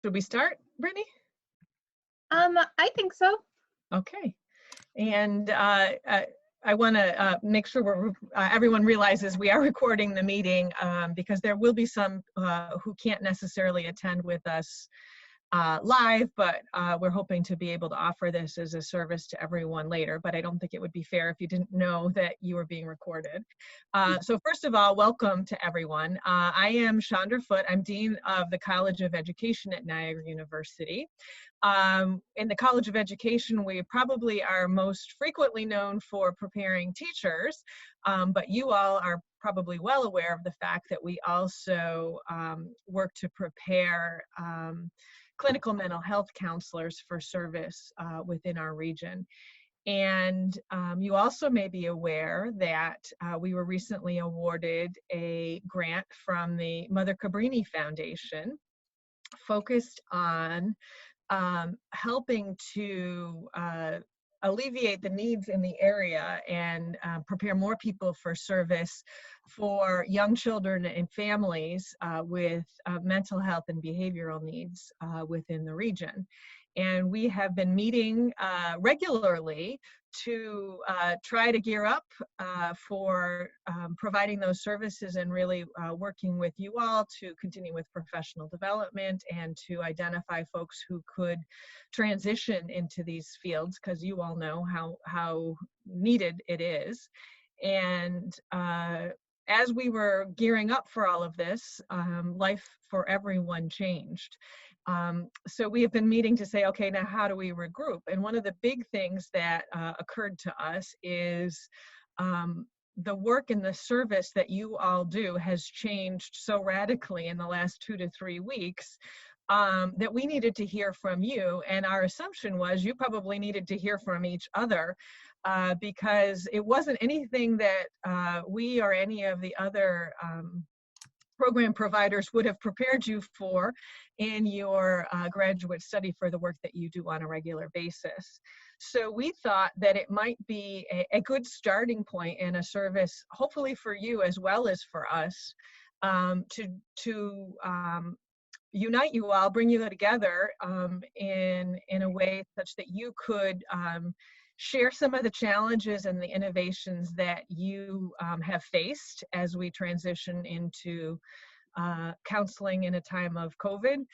Should we start, Brittany? I think so. Okay. And I want to make sure everyone realizes we are recording the meeting because there will be some who can't necessarily attend with us live, but we're hoping to be able to offer this as a service to everyone later. But I don't think it would be fair if you didn't know that you were being recorded. So first of all, welcome to everyone. I am Chandra Foote. I'm Dean of the College of Education at Niagara University. In the College of Education, we probably are most frequently known for preparing teachers, but you all are probably well aware of the fact that we also work to prepare clinical mental health counselors for service within our region. And you also may be aware that we were recently awarded a grant from the Mother Cabrini Foundation focused on helping to alleviate the needs in the area and prepare more people for service for young children and families with mental health and behavioral needs within the region. And we have been meeting regularly to try to gear up for providing those services and really working with you all to continue with professional development and to identify folks who could transition into these fields, because you all know how needed it is. And as we were gearing up for all of this, life for everyone changed. So we have been meeting to say, okay, now how do we regroup? And one of the big things that occurred to us is the work and the service that you all do has changed so radically in the last 2 to 3 weeks that we needed to hear from you. And our assumption was you probably needed to hear from each other because it wasn't anything that we or any of the other program providers would have prepared you for in your graduate study for the work that you do on a regular basis. So we thought that it might be a good starting point and a service, hopefully for you as well as for us, to unite you all, bring you together in a way such that you could share some of the challenges and the innovations that you have faced as we transition into counseling in a time of COVID,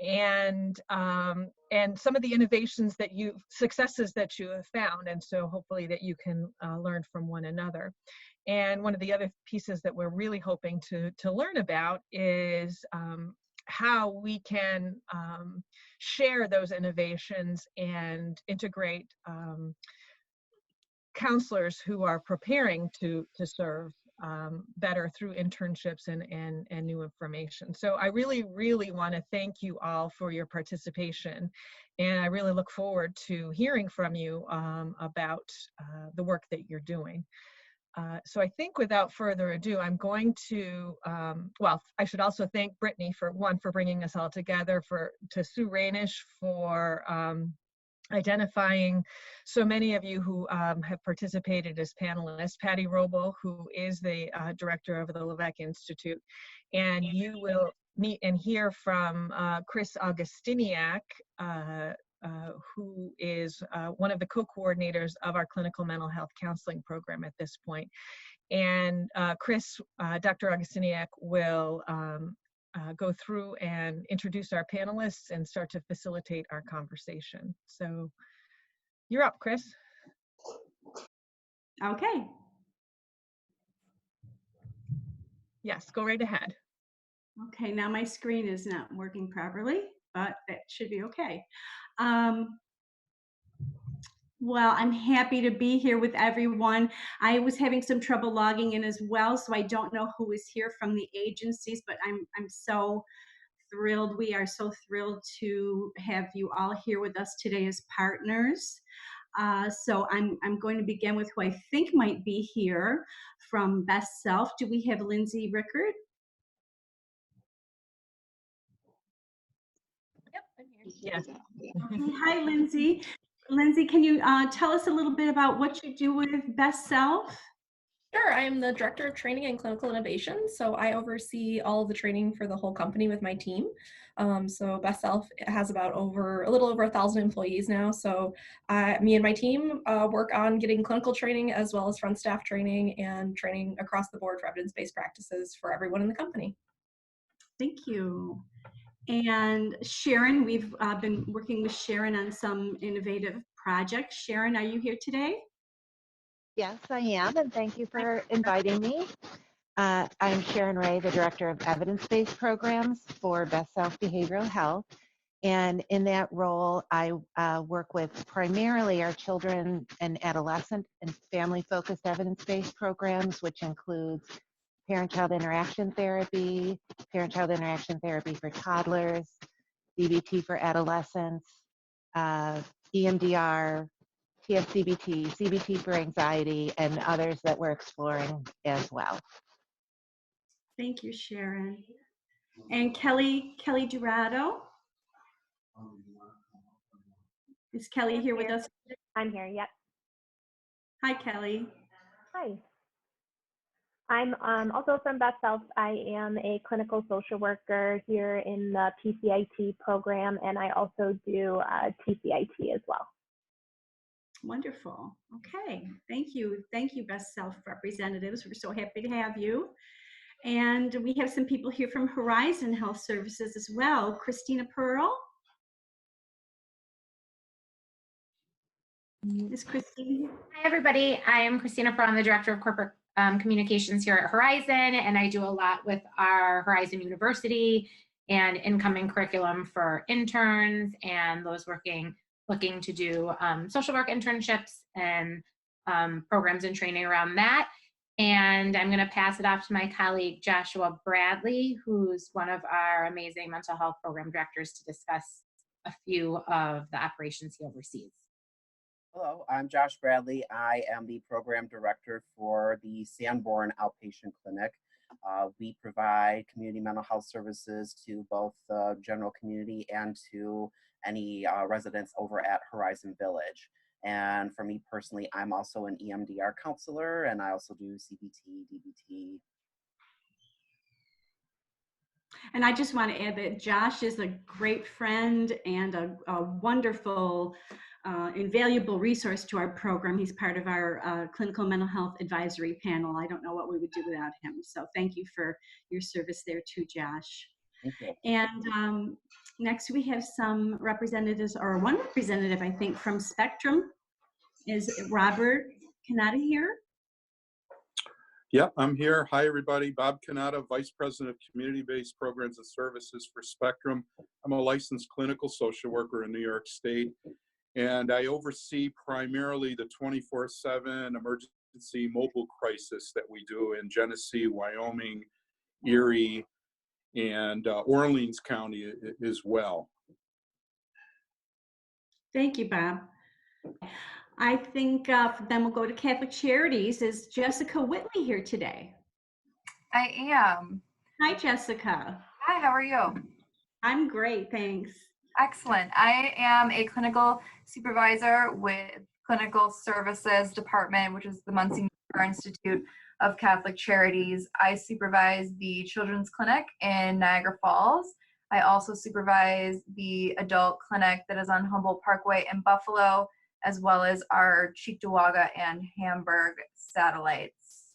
and some of the innovations that successes that you have found, and so hopefully that you can learn from one another. And one of the other pieces that we're really hoping to learn about is how we can share those innovations and integrate counselors who are preparing to serve better through internships and new information. So I really, really want to thank you all for your participation. And I really look forward to hearing from you about the work that you're doing. So I think without further ado, I'm going to, well, I should also thank Brittany for bringing us all together, to Sue Rainish for identifying so many of you who have participated as panelists, Patty Roble, who is the director of the Levesque Institute, and you will meet and hear from Chris Augustiniak, who is one of the co-coordinators of our clinical mental health counseling program at this point. And Dr. Augustiniak will go through and introduce our panelists and start to facilitate our conversation. So you're up, Chris. Okay. Yes, go right ahead. Okay, now my screen is not working properly, but that should be okay. Well, I'm happy to be here with everyone. I was having some trouble logging in as well, so I don't know who is here from the agencies, but I'm so thrilled. We are so thrilled to have you all here with us today as partners. So I'm going to begin with who I think might be here from Best Self. Do we have Lindsay Rickard? Yep, I'm here. Yes. Okay, hi, Lindsay. Lindsay, can you tell us a little bit about what you do with Best Self? Sure, I am the Director of Training and Clinical Innovation, so I oversee all of the training for the whole company with my team. So Best Self has about a little over 1,000 employees now, so me and my team work on getting clinical training as well as front staff training and training across the board for evidence-based practices for everyone in the company. Thank you. And Sharon, we've been working with Sharon on some innovative projects. Sharon, are you here today? Yes, I am, and thank you for inviting me. I'm Sharon Ray, the Director of Evidence-Based Programs for Best Self Behavioral Health. And in that role, I work with primarily our children and adolescent and family-focused evidence-based programs, which includes parent-child interaction therapy, parent-child interaction therapy for toddlers, DBT for adolescents, EMDR, TFCBT, CBT for anxiety, and others that we're exploring as well. Thank you, Sharon. And Kelly Dorado. Is Kelly here with us? I'm here, yep. Hi, Kelly. Hi. I'm also from Best Self. I am a clinical social worker here in the PCIT program, and I also do TCIT as well. Wonderful. Okay. Thank you. Thank you, Best Self representatives. We're so happy to have you. And we have some people here from Horizon Health Services as well. Christina Pearl. Is Christine? Hi, everybody. I am Christina Pearl. I'm the Director of Corporate Communications here at Horizon, and I do a lot with our Horizon University and incoming curriculum for interns and those looking to do social work internships and programs and training around that. And I'm going to pass it off to my colleague, Joshua Bradley, who's one of our amazing mental health program directors, to discuss a few of the operations he oversees. Hello, I'm Josh Bradley. I am the program director for the Sanborn Outpatient Clinic. We provide community mental health services to both the general community and to any residents over at Horizon Village. And for me personally, I'm also an EMDR counselor, and I also do CBT, DBT. And I just want to add that Josh is a great friend and a wonderful, invaluable resource to our program. He's part of our clinical mental health advisory panel. I don't know what we would do without him. So thank you for your service there too, Josh. Thank you. And next we have some representatives, or one representative, I think, from Spectrum. Is Robert Canada here? Yep, I'm here. Hi, everybody. Bob Canada, Vice President of Community-Based Programs and Services for Spectrum. I'm a licensed clinical social worker in New York State, and I oversee primarily the 24/7 emergency mobile crisis that we do in Genesee, Wyoming, Erie, and Orleans County as well. Thank you, Bob. I think then we'll go to Catholic Charities. Is Jessica Whitley here today? I am. Hi, Jessica. Hi, how are you? I'm great, thanks. Excellent. I am a clinical supervisor with Clinical Services Department, which is the Monsignor Institute of Catholic Charities. I supervise the Children's Clinic in Niagara Falls. I also supervise the adult clinic that is on Humboldt Parkway in Buffalo, as well as our Cheektowaga and Hamburg satellites.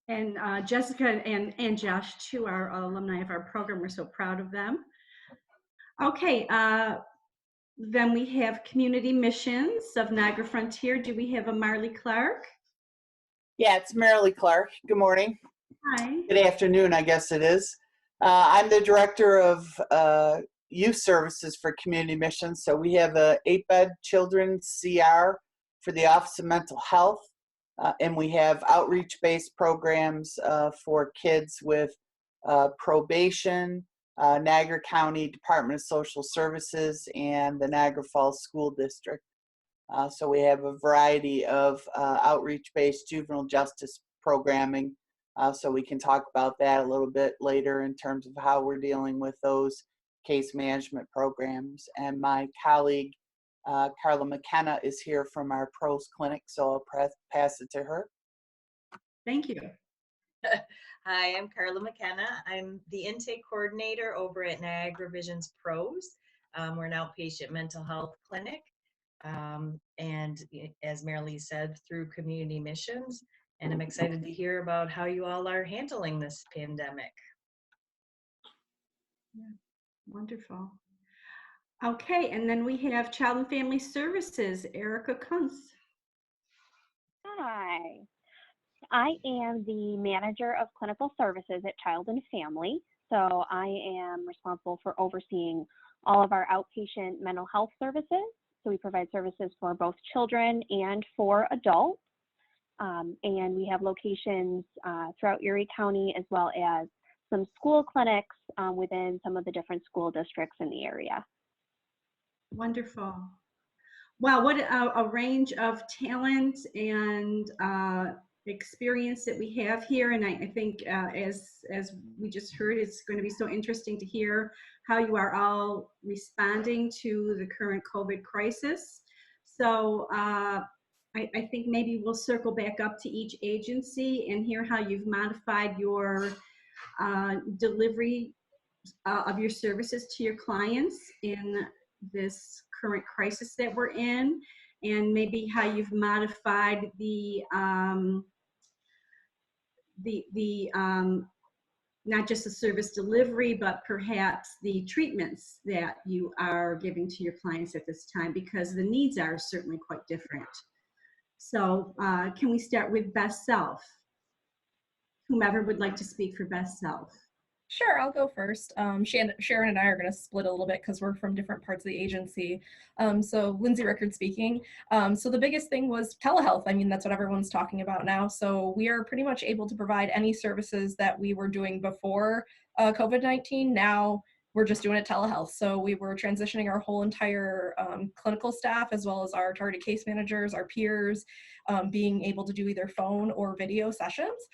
And Jessica and Josh, too, are alumni of our program. We're so proud of them. Okay, then we have Community Missions of Niagara Frontier. Do we have a Marley Clark? Yeah, it's Marilee Clark. Good morning. Hi. Good afternoon, I guess it is. I'm the Director of Youth Services for Community Missions. So we have a 8-bed children's CR for the Office of Mental Health. And we have outreach-based programs for kids with probation, Niagara County Department of Social Services, and the Niagara Falls School District. So we have a variety of outreach-based juvenile justice programming. So we can talk about that a little bit later in terms of how we're dealing with those case management programs. And my colleague, Carla McKenna is here from our pros clinic, so I'll pass it to her. Thank you. Hi, I'm Carla McKenna. I'm the intake coordinator over at Niagara Vision's Pros. We're an outpatient mental health clinic. And as Marilee said, through community missions. And I'm excited to hear about how you all are handling this pandemic. Yeah, wonderful. Okay, and then we have Child and Family Services, Erica Kunz. Hi, I am the manager of clinical services at Child and Family. So I am responsible for overseeing all of our outpatient mental health services. So we provide services for both children and for adults. And we have locations throughout Erie County, as well as some school clinics within some of the different school districts in the area. Wonderful. Wow, what a range of talent and experience that we have here. And I think as we just heard, it's going to be so interesting to hear how you are all responding to the current COVID crisis. So I think maybe we'll circle back up to each agency and hear how you've modified your delivery of your services to your clients in this current crisis that we're in, and maybe how you've modified the not just the service delivery, but perhaps the treatments that you are giving to your clients at this time, because the needs are certainly quite different. So can we start with Best Self? Whomever would like to speak for Best Self. Sure, I'll go first. Sharon and I are going to split a little bit because we're from different parts of the agency. So Lindsay Rickard speaking. So the biggest thing was telehealth. I mean, that's what everyone's talking about now. So we are pretty much able to provide any services that we were doing before COVID-19. Now we're just doing it telehealth. So we were transitioning our whole entire clinical staff, as well as our targeted case managers, our peers, being able to do either phone or video sessions.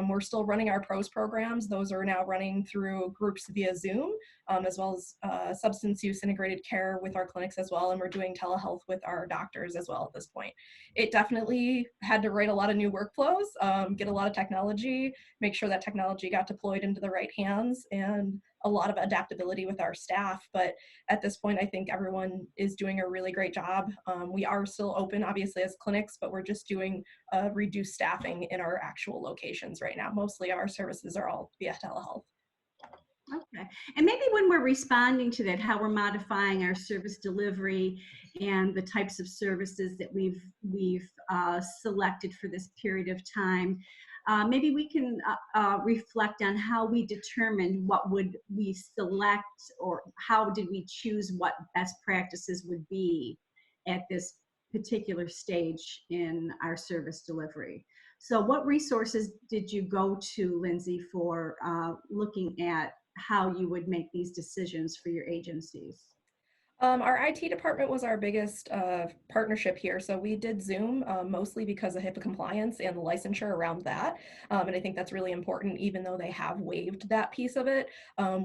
We're still running our pros programs. Those are now running through groups via Zoom, as well as substance use integrated care with our clinics as well. And we're doing telehealth with our doctors as well at this point. It definitely had to write a lot of new workflows, get a lot of technology, make sure that technology got deployed into the right hands, and a lot of adaptability with our staff. But at this point, I think everyone is doing a really great job. We are still open, obviously, as clinics, but we're just doing reduced staffing in our actual locations right now. Mostly our services are all via telehealth. Okay, and maybe when we're responding to that, how we're modifying our service delivery and the types of services that we've selected for this period of time, maybe we can reflect on how we determined what would we select, or how did we choose what best practices would be at this particular stage in our service delivery. So what resources did you go to, Lindsay, for looking at how you would make these decisions for your agencies? Our IT department was our biggest partnership here. So we did Zoom mostly because of HIPAA compliance and the licensure around that. And I think that's really important, even though they have waived that piece of it.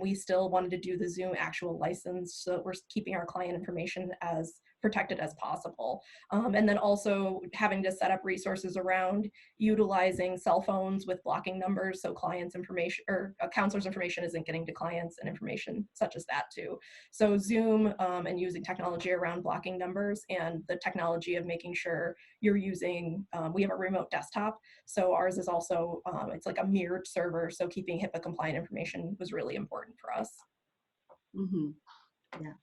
We still wanted to do the Zoom actual license, so that we're keeping our client information as protected as possible. And then also having to set up resources around utilizing cell phones with blocking numbers, so clients' information or counselors' information isn't getting to clients, and information such as that too. So Zoom and using technology around blocking numbers, and the technology of making sure you're using, we have a remote desktop. So ours is also, it's like a mirrored server. So keeping HIPAA compliant information was really important for us. Mm-hmm. Yeah.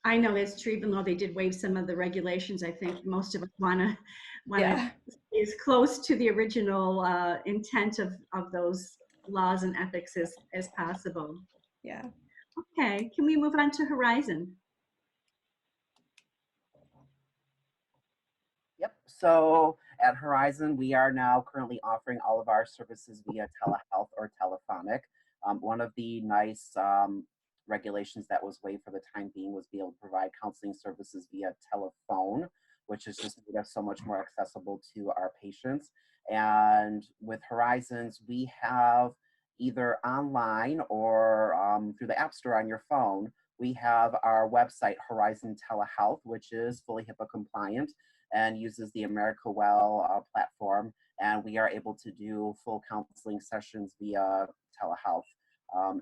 I know that's true, even though they did waive some of the regulations. I think most of us want to Yeah. stay as close to the original intent of those laws and ethics as possible. Yeah. Okay, can we move on to Horizon? Yep. So at Horizon, we are now currently offering all of our services via telehealth or telephonic. One of the nice regulations that was waived for the time being was be able to provide counseling services via telephone, which is just made us so much more accessible to our patients. And with Horizons, we have either online or through the App Store on your phone, we have our website, Horizon Telehealth, which is fully HIPAA compliant and uses the America Well platform. And we are able to do full counseling sessions via telehealth.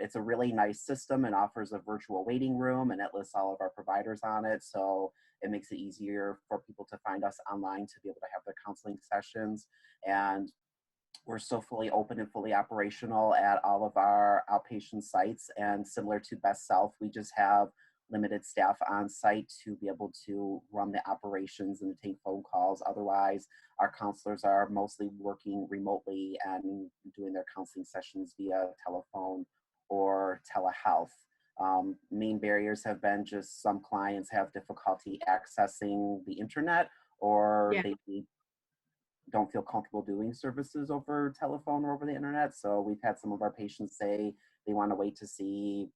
It's a really nice system and offers a virtual waiting room, and it lists all of our providers on it. So it makes it easier for people to find us online to be able to have their counseling sessions. And we're still fully open and fully operational at all of our outpatient sites. And similar to Best Self, we just have limited staff on site to be able to run the operations and to take phone calls. Otherwise, our counselors are mostly working remotely and doing their counseling sessions via telephone or telehealth. Main barriers have been just some clients have difficulty accessing the internet, or they don't feel comfortable doing services over telephone or over the internet. So we've had some of our patients say they want to wait to see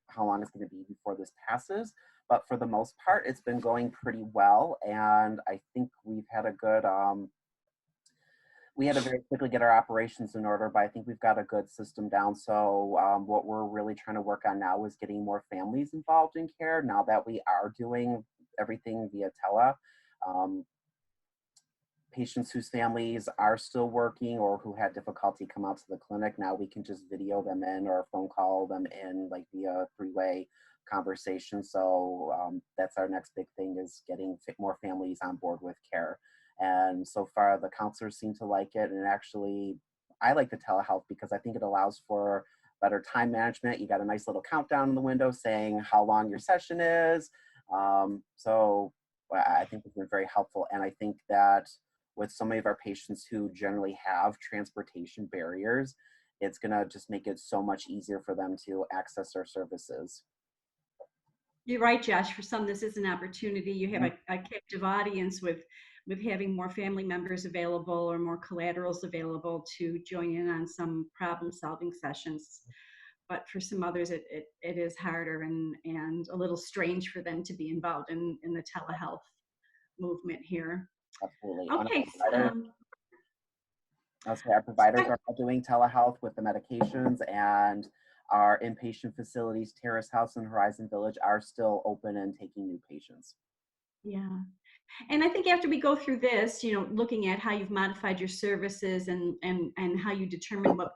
how long it's going to be before this passes. But for the most part, it's been going pretty well. And I think we've had a good, we had to very quickly get our operations in order, but I think we've got a good system down. So what we're really trying to work on now is getting more families involved in care now that we are doing everything via tele. Patients whose families are still working or who had difficulty come out to the clinic, now we can just video them in or phone call them in, like via three-way conversation. So that's our next big thing, is getting more families on board with care. And so far the counselors seem to like it. And actually, I like the telehealth because I think it allows for better time management. You got a nice little countdown in the window saying how long your session is. So I think it's been very helpful. And I think that with so many of our patients who generally have transportation barriers, it's gonna just make it so much easier for them to access our services. You're right, Josh. For some, this is an opportunity. You have a captive audience with having more family members available or more collaterals available to join in on some problem-solving sessions. But for some others, it is harder and a little strange for them to be involved in the telehealth movement here. Absolutely. Okay. Our providers are all doing telehealth with the medications, and our inpatient facilities, Terrace House and Horizon Village, are still open and taking new patients. Yeah. And I think after we go through this, looking at how you've modified your services and how you determine what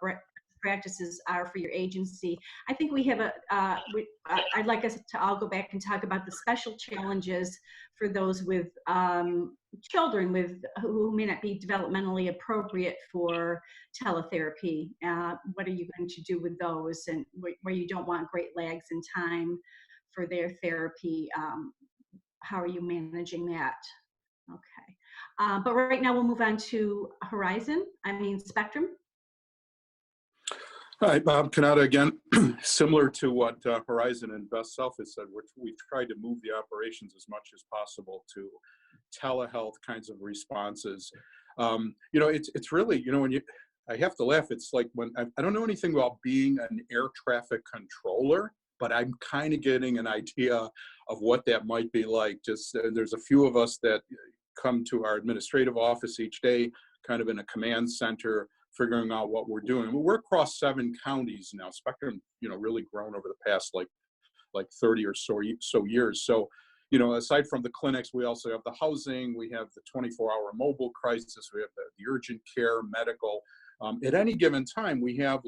practices are for your agency, I think we have I'd like us to all go back and talk about the special challenges for those with children who may not be developmentally appropriate for teletherapy. What are you going to do with those, and where you don't want great lags in time for their therapy? How are you managing that? Okay. But right now we'll move on to Spectrum. Hi, Bob Canada again. Similar to what Horizon and Best Self has said, we've tried to move the operations as much as possible to telehealth kinds of responses. It's really, I have to laugh. It's like when I don't know anything about being an air traffic controller, but I'm kind of getting an idea of what that might be like. Just there's a few of us that come to our administrative office each day, kind of in a command center, figuring out what we're doing. We're across 7 counties now. Spectrum, really grown over the past like 30 or so years. So, aside from the clinics, we also have the housing, we have the 24-hour mobile crisis, we have the urgent care, medical. At any given time, we have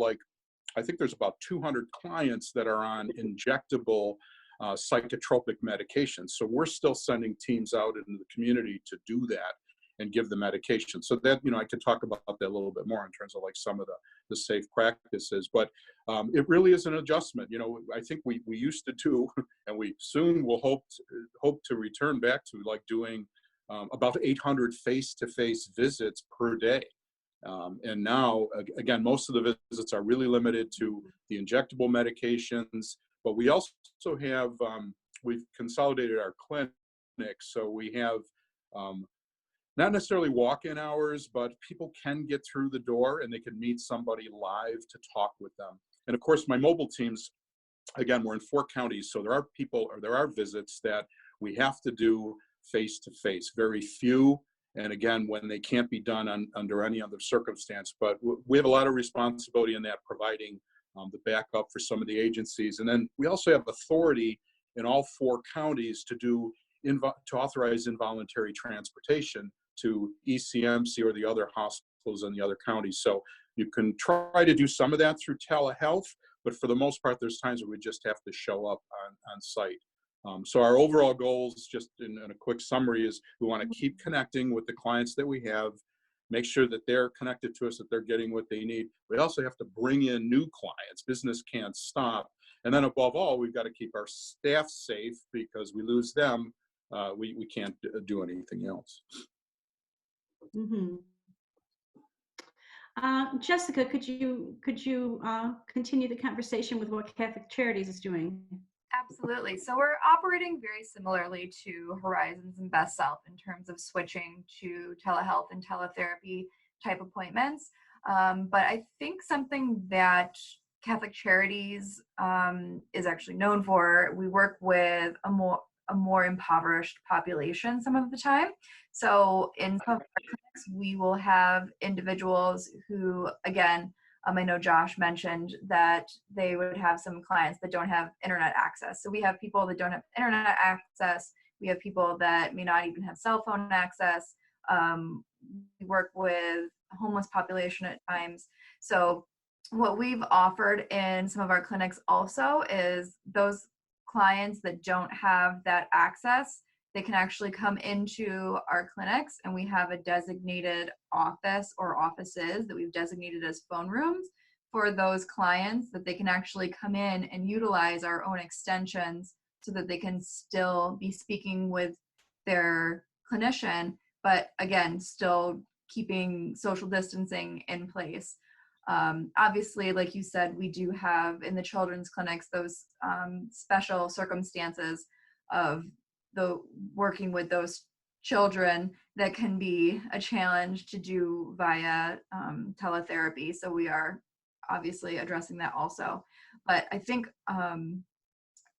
I think there's about 200 clients that are on injectable psychotropic medications. So we're still sending teams out into the community to do that and give the medication. So that, I could talk about that a little bit more in terms of some of the safe practices, but it really is an adjustment. I think we used to do, and we soon will hope to return back to doing about 800 face-to-face visits per day. And now, again, most of the visits are really limited to the injectable medications, but we also have, we've consolidated our clinics. So we have not necessarily walk-in hours, but people can get through the door and they can meet somebody live to talk with them. And of course, my mobile teams, again, we're in 4 counties. So there are visits that we have to do face-to-face, very few. And again, when they can't be done under any other circumstance, but we have a lot of responsibility in that, providing the backup for some of the agencies. And then we also have authority in all 4 counties to authorize involuntary transportation to ECMC or the other hospitals in the other counties. So you can try to do some of that through telehealth, but for the most part, there's times where we just have to show up on site. So our overall goals, just in a quick summary, is we want to keep connecting with the clients that we have, make sure that they're connected to us, that they're getting what they need. We also have to bring in new clients. Business can't stop. And then above all, we've got to keep our staff safe, because we lose them, we can't do anything else. Mm-hmm. Jessica, could you continue the conversation with what Catholic Charities is doing? Absolutely. So we're operating very similarly to Horizons and Best Self in terms of switching to telehealth and teletherapy type appointments. But I think something that Catholic Charities is actually known for, we work with a more impoverished population some of the time. So in some of our clinics, we will have individuals who, again, I know Josh mentioned that they would have some clients that don't have internet access. So we have people that don't have internet access. We have people that may not even have cell phone access. We work with a homeless population at times. So what we've offered in some of our clinics also is those clients that don't have that access, they can actually come into our clinics, and we have a designated office or offices that we've designated as phone rooms for those clients, that they can actually come in and utilize our own extensions so that they can still be speaking with their clinician, but again, still keeping social distancing in place. Obviously, like you said, we do have in the children's clinics those special circumstances of the working with those children that can be a challenge to do via teletherapy. So we are obviously addressing that also. But I think,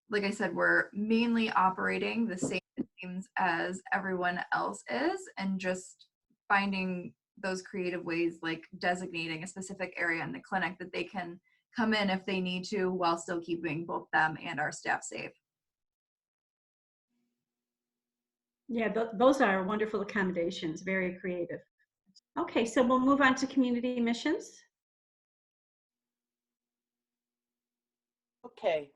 like I said, we're mainly operating the same themes as everyone else is, and just finding those creative ways, like designating a specific area in the clinic that they can come in if they need to, while still keeping both them and our staff safe. Yeah, those are wonderful accommodations, very creative. Okay, so we'll move on to community missions. Okay.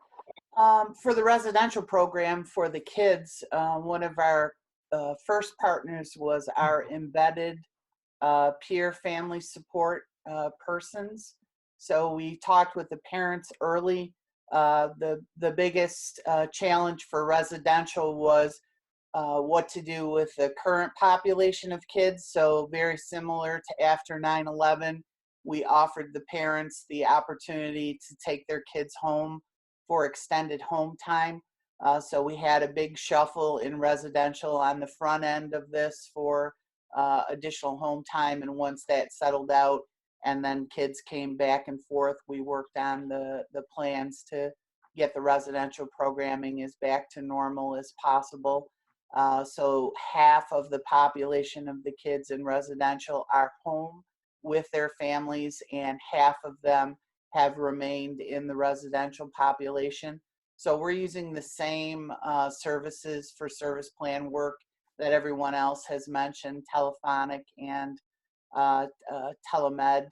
For the residential program for the kids, one of our first partners was our embedded peer family support persons. So we talked with the parents early. The biggest challenge for residential was what to do with the current population of kids. So very similar to after 9/11, we offered the parents the opportunity to take their kids home for extended home time. So we had a big shuffle in residential on the front end of this for additional home time. And once that settled out and then kids came back and forth, we worked on the plans to get the residential programming as back to normal as possible. So half of the population of the kids in residential are home with their families, and half of them have remained in the residential population. So we're using the same services for service plan work that everyone else has mentioned, telephonic and telemed,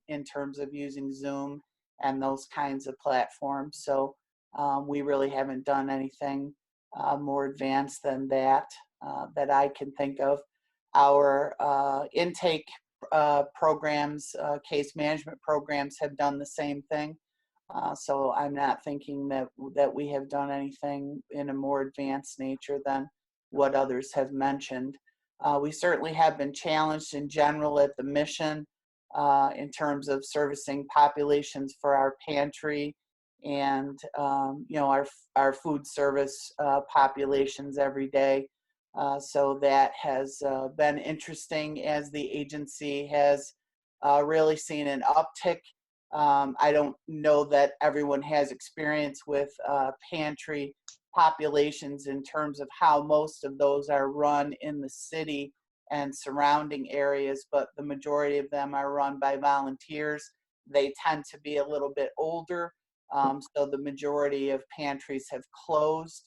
in terms of using Zoom and those kinds of platforms. So we really haven't done anything more advanced than that that I can think of. Our intake programs, case management programs have done the same thing. So I'm not thinking that we have done anything in a more advanced nature than what others have mentioned. We certainly have been challenged in general at the mission in terms of servicing populations for our pantry and our food service populations every day. So that has been interesting as the agency has really seen an uptick. I don't know that everyone has experience with pantry populations in terms of how most of those are run in the city and surrounding areas, but the majority of them are run by volunteers. they tend to be a little bit older. So the majority of pantries have closed.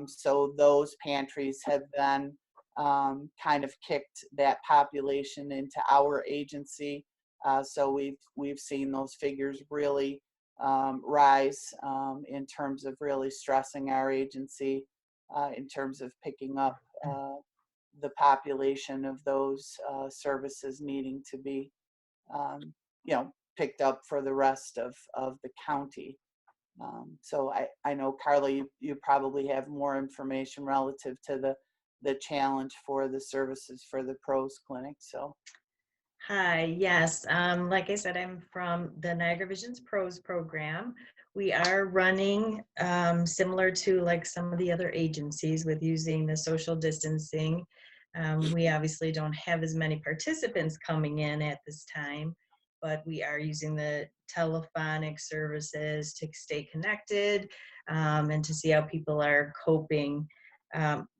So those pantries have then kind of kicked that population into our agency. So we've seen those figures really rise in terms of really stressing our agency in terms of picking up the population of those services needing to be, picked up for the rest of the county. So I know, Carla, you probably have more information relative to the challenge for the services for the PROS clinic. So. Hi, yes. Like I said, I'm from the Niagara Vision's PROS program. We are running similar to like some of the other agencies with using the social distancing. We obviously don't have as many participants coming in at this time, but we are using the telephonic services to stay connected and to see how people are coping.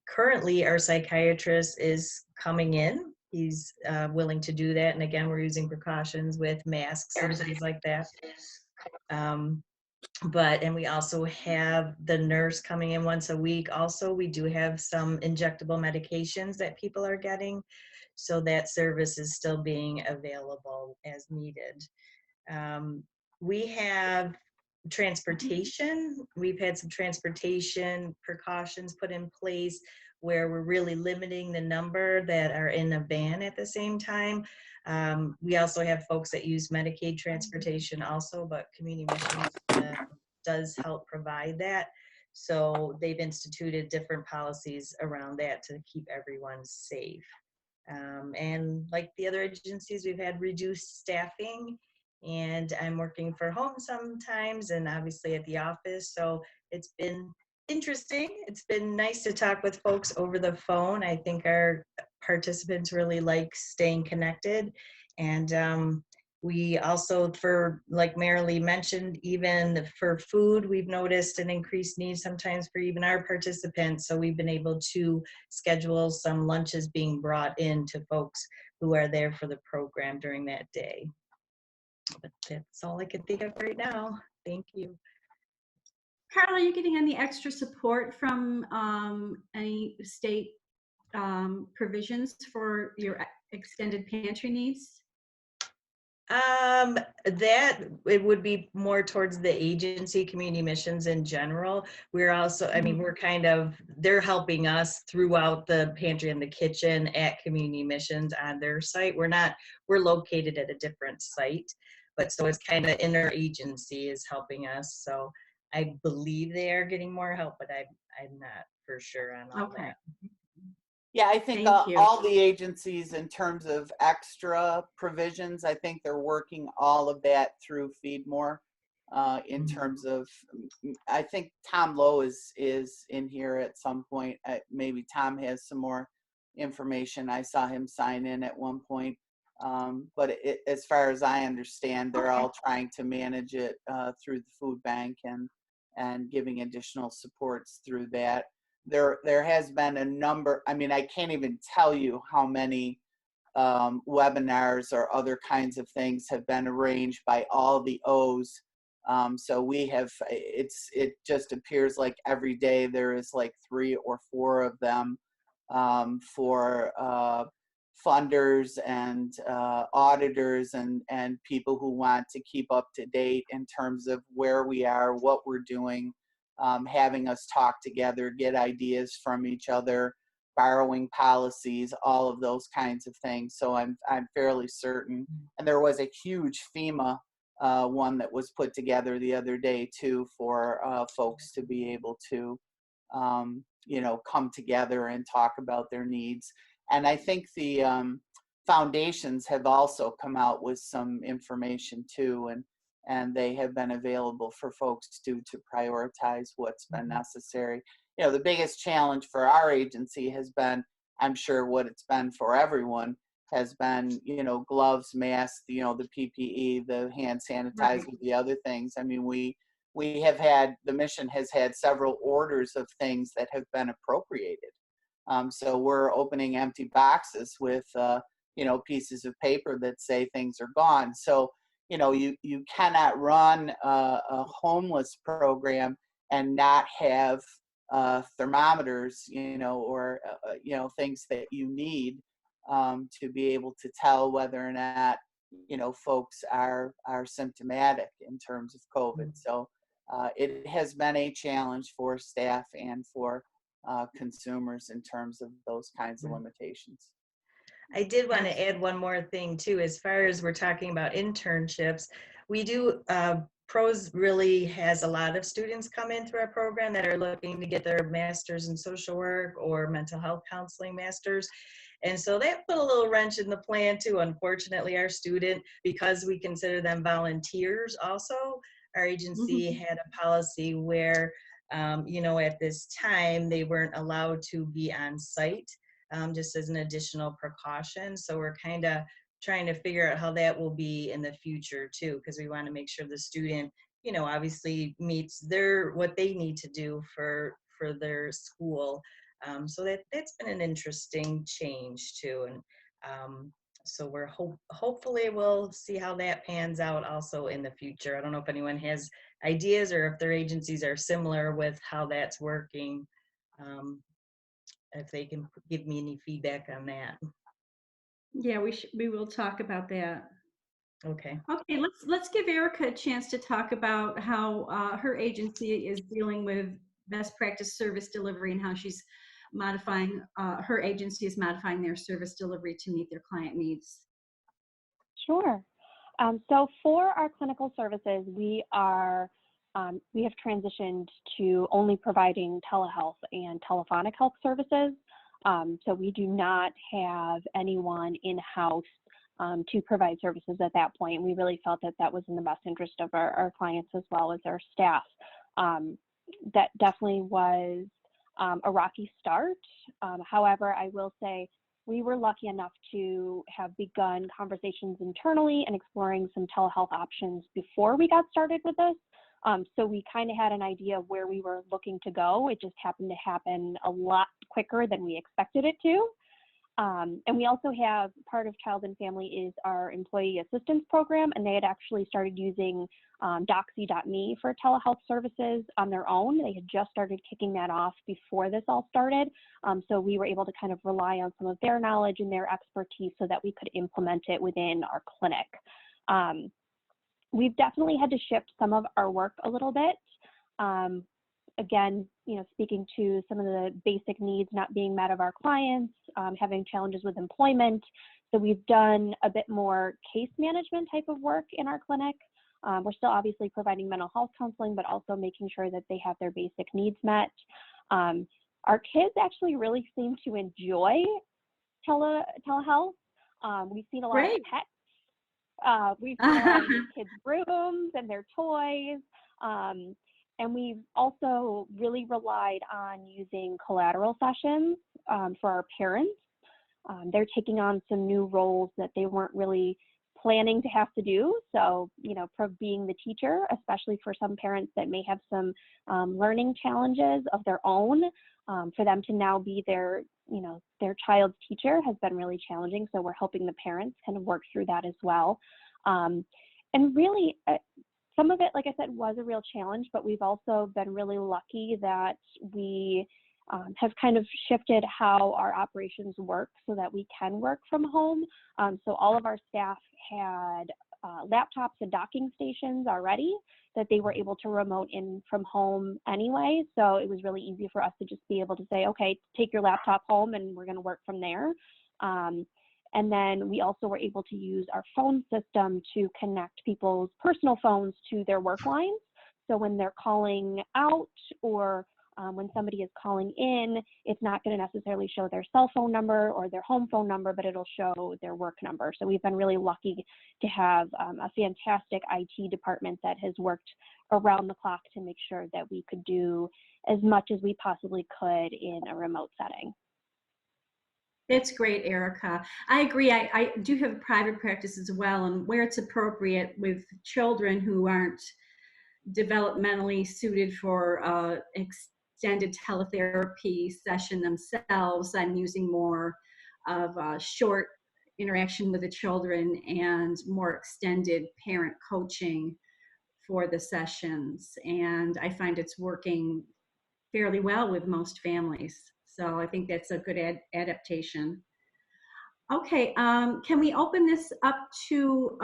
Currently, our psychiatrist is coming in. He's willing to do that. And again, we're using precautions with masks and things like that. And we also have the nurse coming in once a week. Also, we do have some injectable medications that people are getting. So that service is still being available as needed. We have transportation. We've had some transportation precautions put in place where we're really limiting the number that are in a van at the same time. We also have folks that use Medicaid transportation also, but Community Missions does help provide that. So they've instituted different policies around that to keep everyone safe. And like the other agencies, we've had reduced staffing, and I'm working from home sometimes and obviously at the office. So it's been interesting. It's been nice to talk with folks over the phone. I think our participants really like staying connected. And we also, for like Marilee mentioned, even for food, we've noticed an increased need sometimes for even our participants. So we've been able to schedule some lunches being brought in to folks who are there for the program during that day. But that's all I can think of right now. Thank you. Carla, are you getting any extra support from any state provisions for your extended pantry needs? That it would be more towards the agency, Community Missions in general. We're also, I mean, we're kind of, they're helping us throughout the pantry and the kitchen at Community Missions on their site. We're located at a different site, but so it's kind of interagency is helping us. So I believe they are getting more help, but I'm not for sure on all that. Yeah, I think all the agencies, in terms of extra provisions, I think they're working all of that through Feed More. In terms of, I think Tom Lowe is in here at some point. Maybe Tom has some more information. I saw him sign in at one point. But as far as I understand, they're all trying to manage it through the food bank and giving additional supports through that. There has been a number, I mean, I can't even tell you how many webinars or other kinds of things have been arranged by all the O's. So we have, it just appears like every day there is like 3 or 4 of them for funders and auditors and people who want to keep up to date in terms of where we are, what we're doing. Having us talk together, get ideas from each other, borrowing policies, all of those kinds of things. So I'm fairly certain. And there was a huge FEMA one that was put together the other day too for folks to be able to, come together and talk about their needs. And I think the foundations have also come out with some information too, and they have been available for folks to prioritize what's been necessary. The biggest challenge for our agency has been, I'm sure what it's been for everyone, has been, gloves, masks, the PPE, the hand sanitizer, the other things. I mean, we have had, the mission has had several orders of things that have been appropriated. So we're opening empty boxes with, pieces of paper that say things are gone. So, you know, you cannot run a homeless program and not have thermometers, you know, or you know, things that you need to be able to tell whether or not, you know, folks are symptomatic in terms of COVID. So it has been a challenge for staff and for consumers in terms of those kinds of limitations. I did want to add one more thing too, as far as we're talking about internships. We do, PROS really has a lot of students come in through our program that are looking to get their master's in social work or mental health counseling masters. And so that put a little wrench in the plan too. Unfortunately, our student, because we consider them volunteers also, our agency had a policy where, you know, at this time, they weren't allowed to be on site. Just as an additional precaution. So we're kind of trying to figure out how that will be in the future too, because we want to make sure the student, you know, obviously meets what they need to do for their school. So that's been an interesting change too. And so we're hopefully we'll see how that pans out also in the future. I don't know if anyone has ideas or if their agencies are similar with how that's working. If they can give me any feedback on that. Yeah, we will talk about that. Okay. Okay, let's give Erica a chance to talk about how her agency is dealing with best practice service delivery and how she's modifying, her agency is modifying their service delivery to meet their client needs. Sure. So for our clinical services, we have transitioned to only providing telehealth and telephonic health services. So we do not have anyone in-house to provide services at that point. We really felt that that was in the best interest of our clients as well as our staff. That definitely was a rocky start. However, I will say we were lucky enough to have begun conversations internally and exploring some telehealth options before we got started with this. So we kind of had an idea of where we were looking to go. It just happened to happen a lot quicker than we expected it to. And we also have part of Child and Family is our employee assistance program, and they had actually started using Doxy.me for telehealth services on their own. They had just started kicking that off before this all started. So we were able to kind of rely on some of their knowledge and their expertise so that we could implement it within our clinic. We've definitely had to shift some of our work a little bit. Again, you know, speaking to some of the basic needs not being met of our clients, having challenges with employment. So we've done a bit more case management type of work in our clinic. We're still obviously providing mental health counseling, but also making sure that they have their basic needs met. Our kids actually really seem to enjoy telehealth. We've seen a lot of pets. We've seen a lot of the kids' rooms and their toys. And we've also really relied on using collateral sessions for our parents. They're taking on some new roles that they weren't really planning to have to do. So, you know, for being the teacher, especially for some parents that may have some learning challenges of their own, for them to now be their child's teacher has been really challenging. So we're helping the parents kind of work through that as well. And really, some of it, like I said, was a real challenge, but we've also been really lucky that we have kind of shifted how our operations work so that we can work from home. So all of our staff had laptops and docking stations already that they were able to remote in from home anyway. So it was really easy for us to just be able to say, okay, take your laptop home and we're going to work from there. And then we also were able to use our phone system to connect people's personal phones to their work lines. So when they're calling out or when somebody is calling in, it's not going to necessarily show their cell phone number or their home phone number, but it'll show their work number. So we've been really lucky to have a fantastic IT department that has worked around the clock to make sure that we could do as much as we possibly could in a remote setting. That's great, Erica. I agree. I do have a private practice as well, and where it's appropriate with children who aren't developmentally suited for extended teletherapy session themselves, I'm using more of short interaction with the children and more extended parent coaching for the sessions. And I find it's working fairly well with most families. So I think that's a good adaptation. Okay, can we open this up to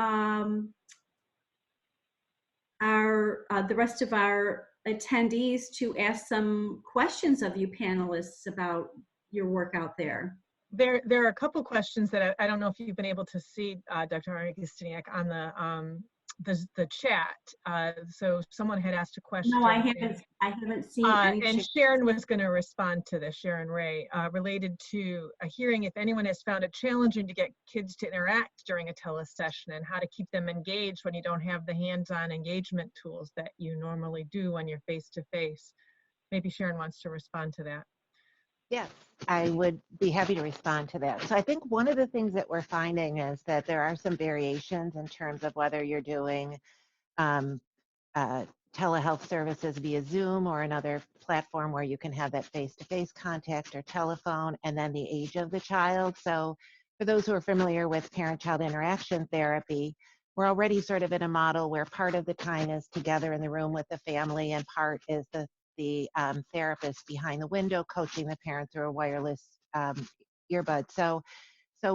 the rest of our attendees to ask some questions of you panelists about your work out there? There are a couple questions that I don't know if you've been able to see, Dr. Aristiniak, on the chat. So someone had asked a question. No, I haven't seen any. And Sharon was going to respond to this, Sharon Ray, related to hearing if anyone has found it challenging to get kids to interact during a telesession and how to keep them engaged when you don't have the hands-on engagement tools that you normally do when you're face-to-face. Maybe Sharon wants to respond to that. Yes, I would be happy to respond to that. So I think one of the things that we're finding is that there are some variations in terms of whether you're doing telehealth services via Zoom or another platform where you can have that face-to-face contact or telephone, and then the age of the child. So for those who are familiar with parent-child interaction therapy, we're already sort of in a model where part of the time is together in the room with the family and part is the therapist behind the window coaching the parent through a wireless earbud. So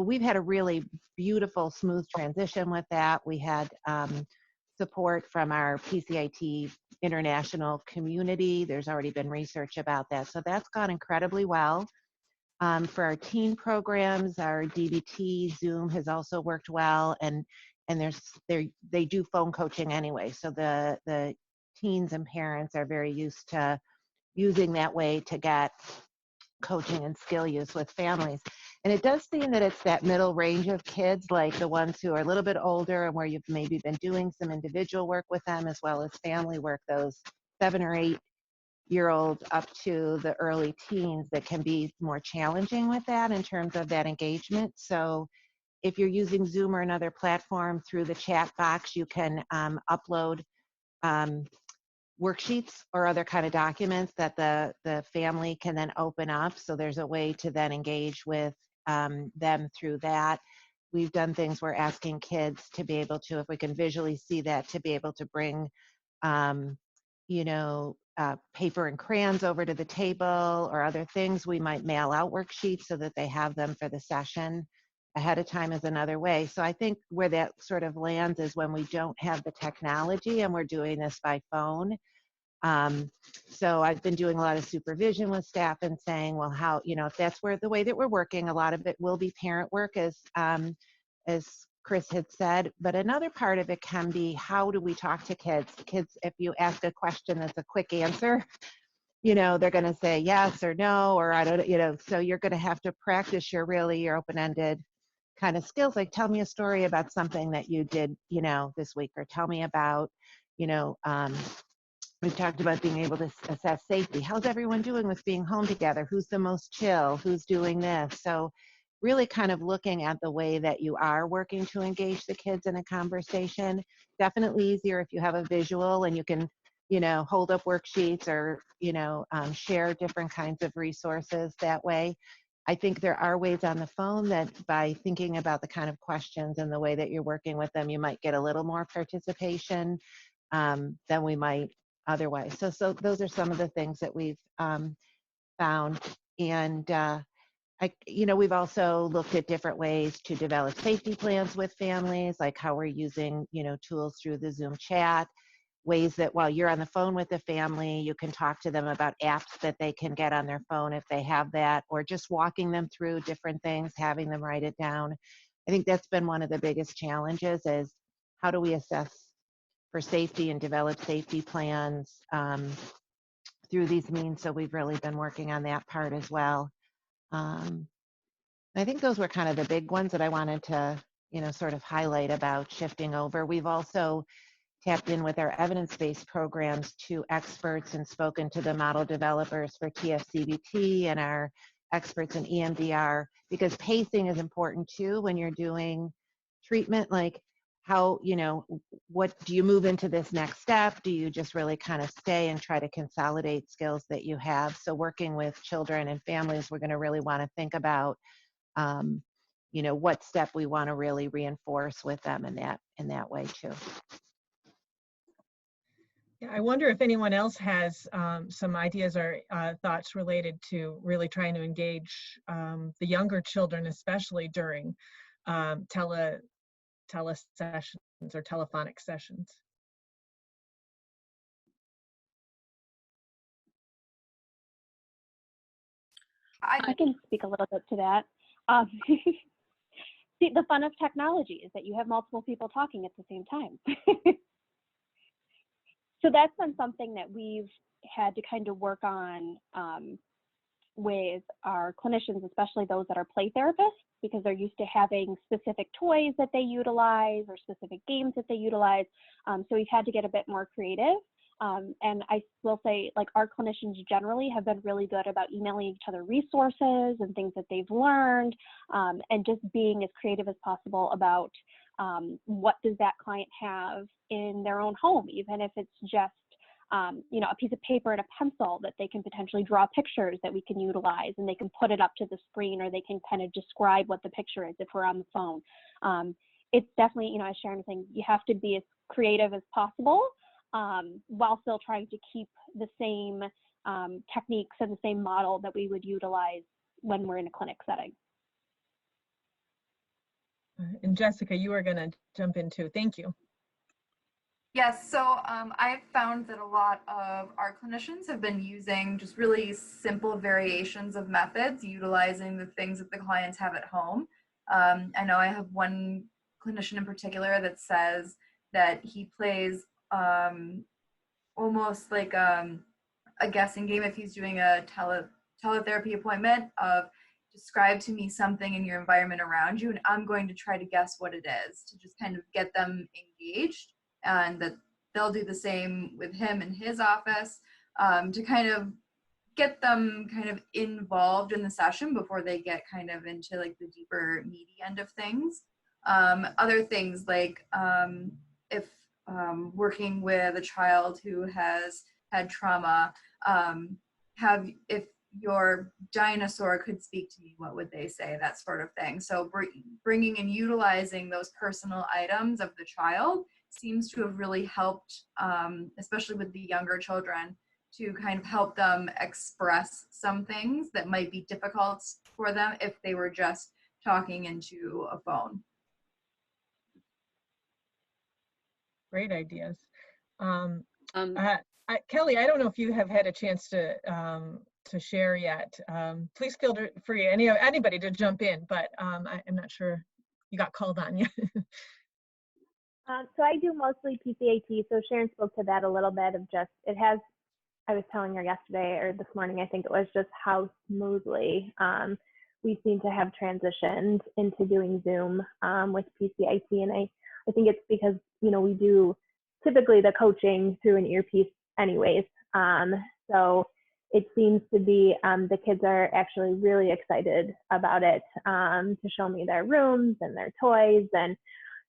we've had a really beautiful, smooth transition with that. We had support from our PCIT international community. There's already been research about that. So that's gone incredibly well. For our teen programs, our DBT, Zoom has also worked well, and they do phone coaching anyway. So the teens and parents are very used to using that way to get coaching and skill use with families. And it does seem that it's that middle range of kids, like the ones who are a little bit older and where you've maybe been doing some individual work with them as well as family work, those 7 or 8-year-olds up to the early teens, that can be more challenging with that in terms of that engagement. So if you're using Zoom or another platform, through the chat box, you can upload worksheets or other kind of documents that the family can then open up. So there's a way to then engage with them through that. We've done things where asking kids to be able to, if we can visually see that, to be able to bring, paper and crayons over to the table or other things. We might mail out worksheets so that they have them for the session ahead of time is another way. So I think where that sort of lands is when we don't have the technology and we're doing this by phone. So I've been doing a lot of supervision with staff and saying, well, how, if that's where the way that we're working, a lot of it will be parent work, as Chris had said, but another part of it can be, how do we talk to kids? Kids, if you ask a question that's a quick answer, they're going to say yes or no, or I don't, so you're going to have to practice your open-ended kind of skills, like tell me a story about something that you did, this week, or tell me about, we've talked about being able to assess safety. How's everyone doing with being home together? Who's the most chill? Who's doing this? So really kind of looking at the way that you are working to engage the kids in a conversation. Definitely easier if you have a visual and you can, hold up worksheets or, share different kinds of resources that way. I think there are ways on the phone that by thinking about the kind of questions and the way that you're working with them, you might get a little more participation than we might otherwise. So those are some of the things that we've found. And we've also looked at different ways to develop safety plans with families, like how we're using, tools through the Zoom chat, ways that while you're on the phone with the family, you can talk to them about apps that they can get on their phone if they have that, or just walking them through different things, having them write it down. I think that's been one of the biggest challenges, is how do we assess for safety and develop safety plans through these means. So we've really been working on that part as well. I think those were kind of the big ones that I wanted to, sort of highlight about shifting over. We've also tapped in with our evidence-based programs to experts and spoken to the model developers for TFCBT and our experts in EMDR, because pacing is important too when you're doing treatment. Like how, what do you move into this next step? Do you just really kind of stay and try to consolidate skills that you have? So working with children and families, we're going to really want to think about what step we want to really reinforce with them in that way too. Yeah, I wonder if anyone else has some ideas or thoughts related to really trying to engage the younger children, especially during tele sessions or telephonic sessions. I can speak a little bit to that. See, the fun of technology is that you have multiple people talking at the same time. So that's been something that we've had to kind of work on with our clinicians, especially those that are play therapists, because they're used to having specific toys that they utilize or specific games that they utilize. So we've had to get a bit more creative. And I will say, like, our clinicians generally have been really good about emailing each other resources and things that they've learned, and just being as creative as possible about what does that client have in their own home, even if it's just a piece of paper and a pencil that they can potentially draw pictures that we can utilize, and they can put it up to the screen, or they can kind of describe what the picture is if we're on the phone. It's definitely, as Sharon was saying, you have to be as creative as possible, while still trying to keep the same techniques and the same model that we would utilize when we're in a clinic setting. And Jessica, you are going to jump in too. Thank you. Yes, so I've found that a lot of our clinicians have been using just really simple variations of methods, utilizing the things that the clients have at home. I know I have one clinician in particular that says that he plays almost like a guessing game if he's doing a teletherapy appointment of describe to me something in your environment around you, and I'm going to try to guess what it is to just kind of get them engaged, and that they'll do the same with him in his office, to kind of get them kind of involved in the session before they get kind of into like the deeper meaty end of things. Other things like if working with a child who has had trauma, if your dinosaur could speak to me, what would they say? That sort of thing. So bringing and utilizing those personal items of the child seems to have really helped, especially with the younger children, to kind of help them express some things that might be difficult for them if they were just talking into a phone. Great ideas. Kelly, I don't know if you have had a chance to share yet. Please feel free, anybody to jump in, but I'm not sure you got called on yet. So I do mostly PCAT, so Sharon spoke to that a little bit of just, I was telling her yesterday or this morning, I think it was, just how smoothly we seem to have transitioned into doing Zoom with PCIT. And I think it's because, we do typically the coaching through an earpiece anyways. So it seems to be the kids are actually really excited about it, to show me their rooms and their toys and,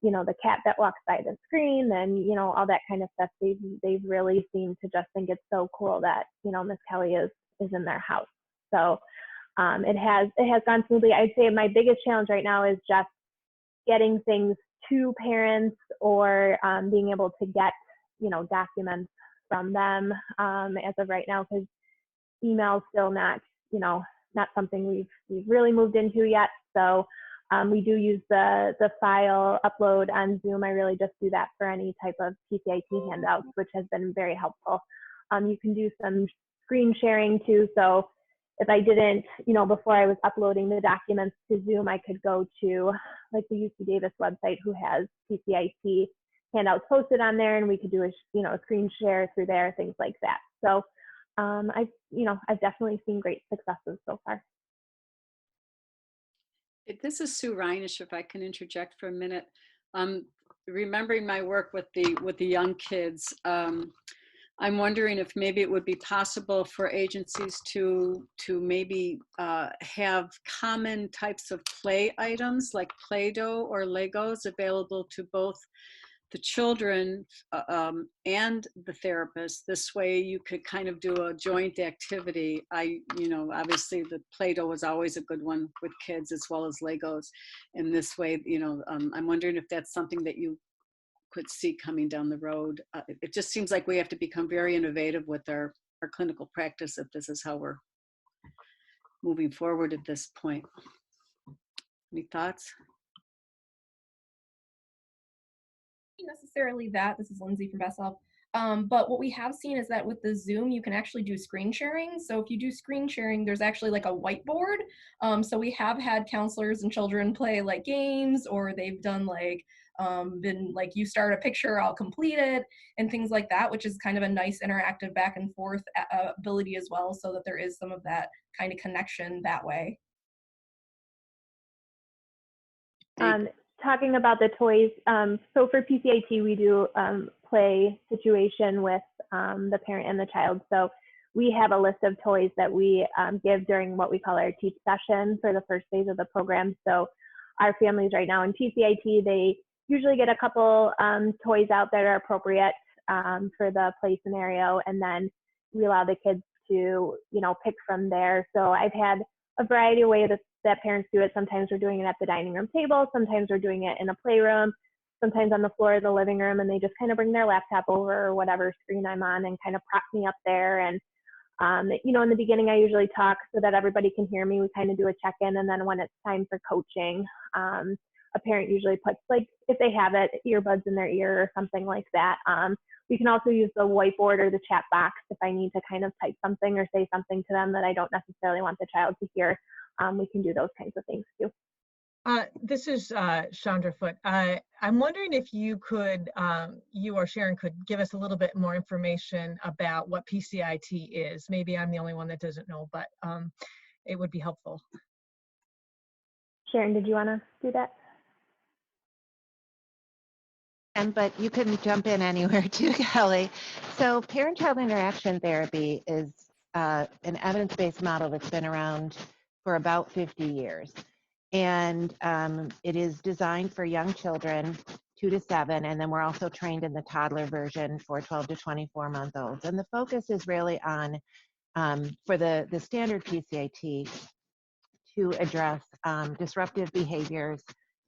the cat that walks by the screen and, all that kind of stuff. They've really seemed to just think it's so cool that, Miss Kelly is in their house. So it has gone smoothly. I'd say my biggest challenge right now is just getting things to parents, or being able to get, documents from them as of right now, because email's still not something we've really moved into yet. So we do use the file upload on Zoom. I really just do that for any type of PCIT handouts, which has been very helpful. You can do some screen sharing too. So if I didn't, before I was uploading the documents to Zoom, I could go to like the UC Davis website, who has PCIT handouts posted on there, and we could do a screen share through there, things like that. So I've definitely seen great successes so far. This is Sue Reinish, if I can interject for a minute. Remembering my work with the young kids, I'm wondering if maybe it would be possible for agencies to maybe have common types of play items like Play-Doh or Legos available to both the children and the therapist. This way you could kind of do a joint activity. Obviously the Play-Doh was always a good one with kids as well as Legos. And this way, I'm wondering if that's something that you could see coming down the road. It just seems like we have to become very innovative with our clinical practice if this is how we're moving forward at this point. Any thoughts? Necessarily that. This is Lindsay from Best Self. But what we have seen is that with the Zoom, you can actually do screen sharing. So if you do screen sharing, there's actually like a whiteboard. So we have had counselors and children play like games, or they've done like, been like, you start a picture, I'll complete it, and things like that, which is kind of a nice interactive back and forth ability as well, so that there is some of that kind of connection that way. Talking about the toys, so for PCIT, we do play situation with the parent and the child. So we have a list of toys that we give during what we call our teach session for the first phase of the program. So our families right now in PCIT, they usually get a couple toys out that are appropriate for the play scenario, and then we allow the kids to, pick from there. So I've had a variety of ways that parents do it. Sometimes we're doing it at the dining room table. Sometimes we're doing it in a playroom. Sometimes on the floor of the living room, and they just kind of bring their laptop over or whatever screen I'm on and kind of prop me up there. And, in the beginning, I usually talk so that everybody can hear me. We kind of do a check-in. And then when it's time for coaching, a parent usually puts, like, if they have it, earbuds in their ear or something like that. We can also use the whiteboard or the chat box if I need to kind of type something or say something to them that I don't necessarily want the child to hear. We can do those kinds of things too. This is Chandra Foote. I'm wondering if you could, you or Sharon could give us a little bit more information about what PCIT is. Maybe I'm the only one that doesn't know, but it would be helpful. Sharon, did you want to do that? But you can jump in anywhere too, Kelly. So parent-child interaction therapy is an evidence-based model that's been around for about 50 years. And it is designed for young children, 2 to 7, and then we're also trained in the toddler version for 12 to 24-month-olds. And the focus is really on, for the standard PCIT, to address disruptive behaviors,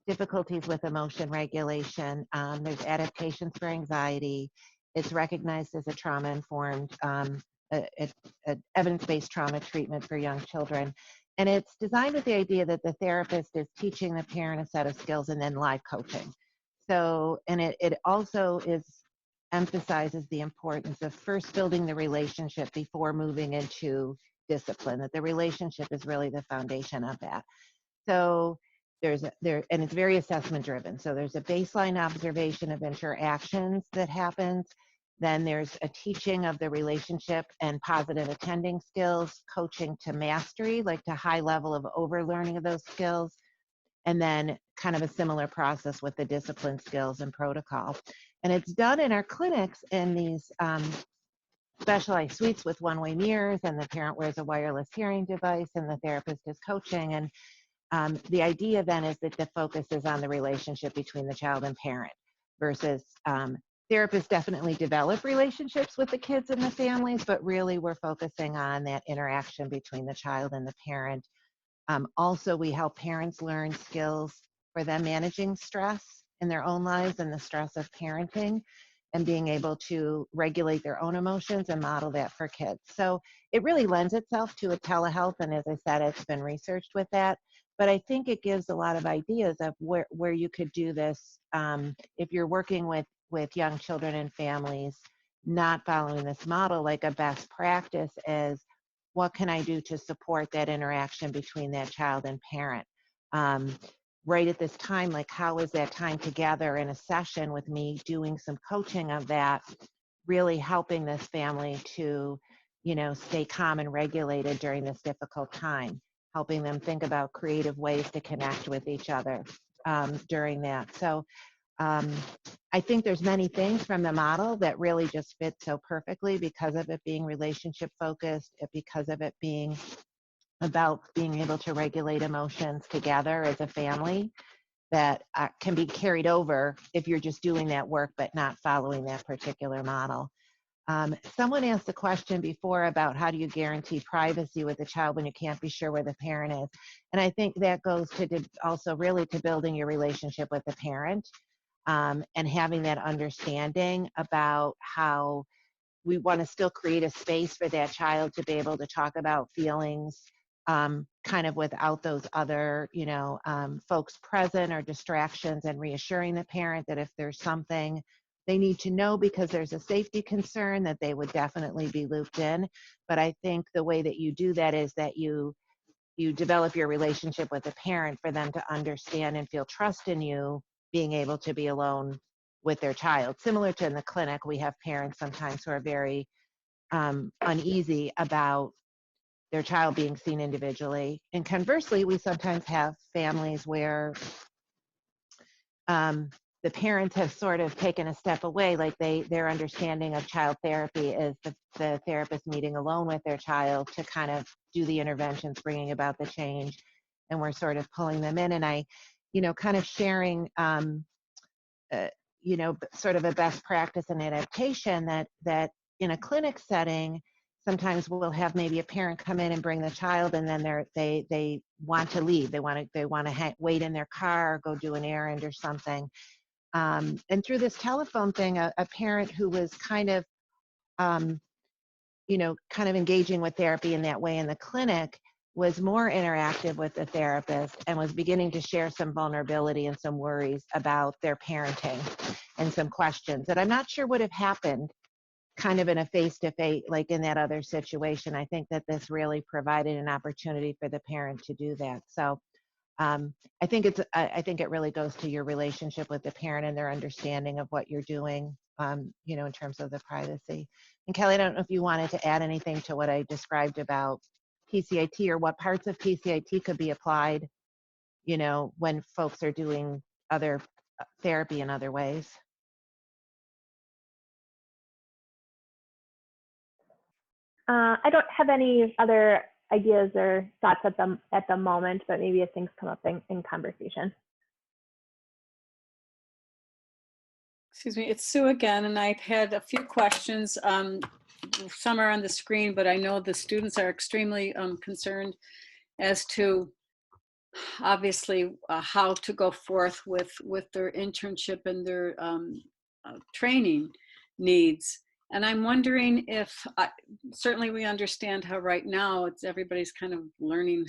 difficulties with emotion regulation. There's adaptations for anxiety. It's recognized as a trauma-informed, evidence-based trauma treatment for young children. And it's designed with the idea that the therapist is teaching the parent a set of skills and then live coaching. So, and it also emphasizes the importance of first building the relationship before moving into discipline, that the relationship is really the foundation of that. So and it's very assessment driven. So there's a baseline observation of interactions that happens. Then there's a teaching of the relationship and positive attending skills, coaching to mastery, like to high level of overlearning of those skills, and then kind of a similar process with the discipline skills and protocol. And it's done in our clinics in these specialized suites with one-way mirrors, and the parent wears a wireless hearing device and the therapist is coaching. And the idea then is that the focus is on the relationship between the child and parent versus therapists definitely develop relationships with the kids and the families, but really we're focusing on that interaction between the child and the parent. Also, we help parents learn skills for them managing stress in their own lives and the stress of parenting, and being able to regulate their own emotions and model that for kids. So it really lends itself to a telehealth, and as I said, it's been researched with that. But I think it gives a lot of ideas of where you could do this if you're working with young children and families not following this model. Like a best practice is, what can I do to support that interaction between that child and parent? Right at this time, like how is that time together in a session with me doing some coaching of that, really helping this family to, stay calm and regulated during this difficult time, helping them think about creative ways to connect with each other during that. So I think there's many things from the model that really just fit so perfectly because of it being relationship focused, because of it being about being able to regulate emotions together as a family. that can be carried over if you're just doing that work but not following that particular model. Someone asked a question before about how do you guarantee privacy with a child when you can't be sure where the parent is. And I think that goes to also really to building your relationship with the parent, and having that understanding about how we want to still create a space for that child to be able to talk about feelings, kind of without those other, folks present or distractions, and reassuring the parent that if there's something they need to know because there's a safety concern, that they would definitely be looped in. But I think the way that you do that is that you develop your relationship with the parent for them to understand and feel trust in you being able to be alone with their child. Similar to in the clinic, we have parents sometimes who are very uneasy about their child being seen individually. And conversely, we sometimes have families where the parents have sort of taken a step away, like their understanding of child therapy is the therapist meeting alone with their child to kind of do the interventions, bringing about the change, and we're sort of pulling them in. And I, kind of sharing, sort of a best practice and adaptation that in a clinic setting, sometimes we'll have maybe a parent come in and bring the child, and then they want to leave. They want to wait in their car, or go do an errand or something. And through this telephone thing, a parent who was kind of engaging with therapy in that way in the clinic was more interactive with the therapist and was beginning to share some vulnerability and some worries about their parenting and some questions that I'm not sure would have happened kind of in a face-to-face, like in that other situation. I think that this really provided an opportunity for the parent to do that. So I think it really goes to your relationship with the parent and their understanding of what you're doing, in terms of the privacy. And Kelly, I don't know if you wanted to add anything to what I described about PCIT, or what parts of PCIT could be applied, when folks are doing other therapy in other ways. I don't have any other ideas or thoughts at the moment, but maybe as things come up in conversation. Excuse me, it's Sue again, and I've had a few questions. Some are on the screen, but I know the students are extremely concerned as to obviously how to go forth with their internship and their training needs. And I'm wondering if, certainly we understand how right now everybody's kind of learning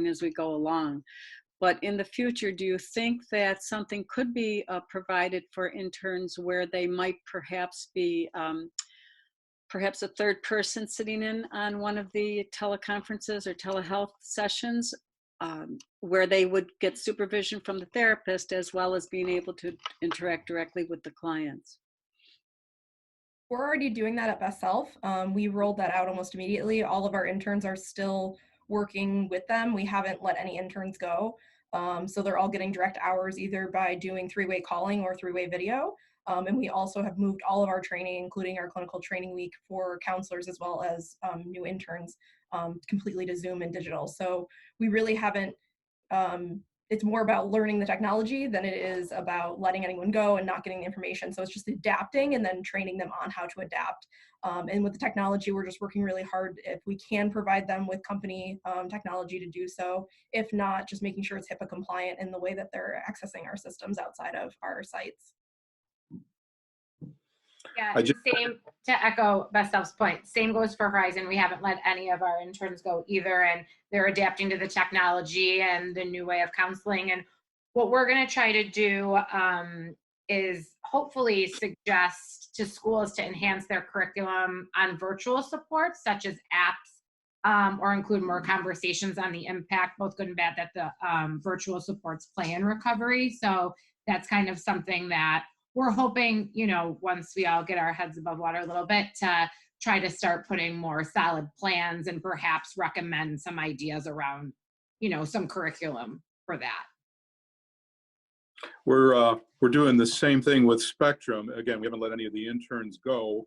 as we go along. But in the future, do you think that something could be provided for interns where they might perhaps be perhaps a third person sitting in on one of the teleconferences or telehealth sessions, where they would get supervision from the therapist as well as being able to interact directly with the clients? We're already doing that at Best Self. We rolled that out almost immediately. All of our interns are still working with them. We haven't let any interns go. So they're all getting direct hours either by doing three-way calling or three-way video. And we also have moved all of our training, including our clinical training week for counselors as well as new interns, completely to Zoom and digital. So we really haven't, it's more about learning the technology than it is about letting anyone go and not getting the information. So it's just adapting and then training them on how to adapt. And with the technology, we're just working really hard if we can provide them with company technology to do so. If not, just making sure it's HIPAA compliant in the way that they're accessing our systems outside of our sites. Yeah, same, to echo Best Self's point, same goes for Horizon. We haven't let any of our interns go either, and they're adapting to the technology and the new way of counseling. And what we're going to try to do is hopefully suggest to schools to enhance their curriculum on virtual supports, such as apps, or include more conversations on the impact, both good and bad, that the virtual supports play in recovery. So that's kind of something that we're hoping, once we all get our heads above water a little bit, to try to start putting more solid plans and perhaps recommend some ideas around, some curriculum for that. We're doing the same thing with Spectrum. Again, we haven't let any of the interns go.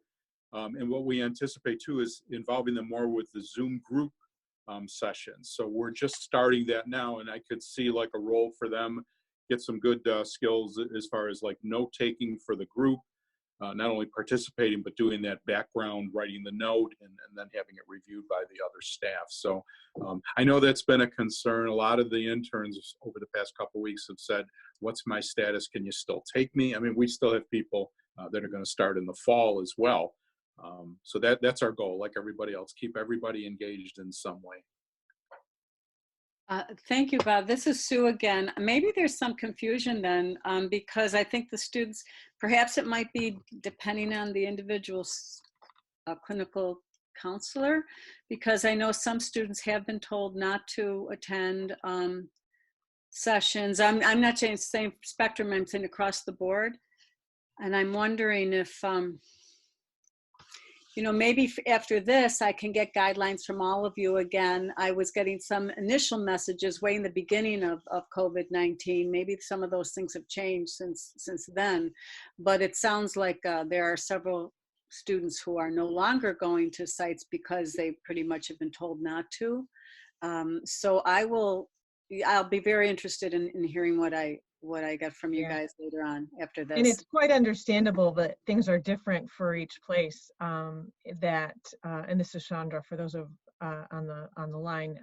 And what we anticipate too is involving them more with the Zoom group sessions. So we're just starting that now, and I could see like a role for them get some good skills as far as like note taking for the group, not only participating, but doing that background, writing the note, and then having it reviewed by the other staff. So I know that's been a concern. A lot of the interns over the past couple of weeks have said, what's my status? Can you still take me? I mean, we still have people that are going to start in the fall as well. So that's our goal, like everybody else, keep everybody engaged in some way. Thank you, Bob. This is Sue again. Maybe there's some confusion then, because I think the students, perhaps it might be depending on the individual clinical counselor, because I know some students have been told not to attend sessions. I'm not saying same spectrum, I'm saying across the board. And I'm wondering if, maybe after this, I can get guidelines from all of you again. I was getting some initial messages way in the beginning of COVID-19. Maybe some of those things have changed since then, but it sounds like there are several students who are no longer going to sites because they pretty much have been told not to. So I'll be very interested in hearing what I get from you guys later on after this. And it's quite understandable that things are different for each place. And this is Chandra for those of on the line.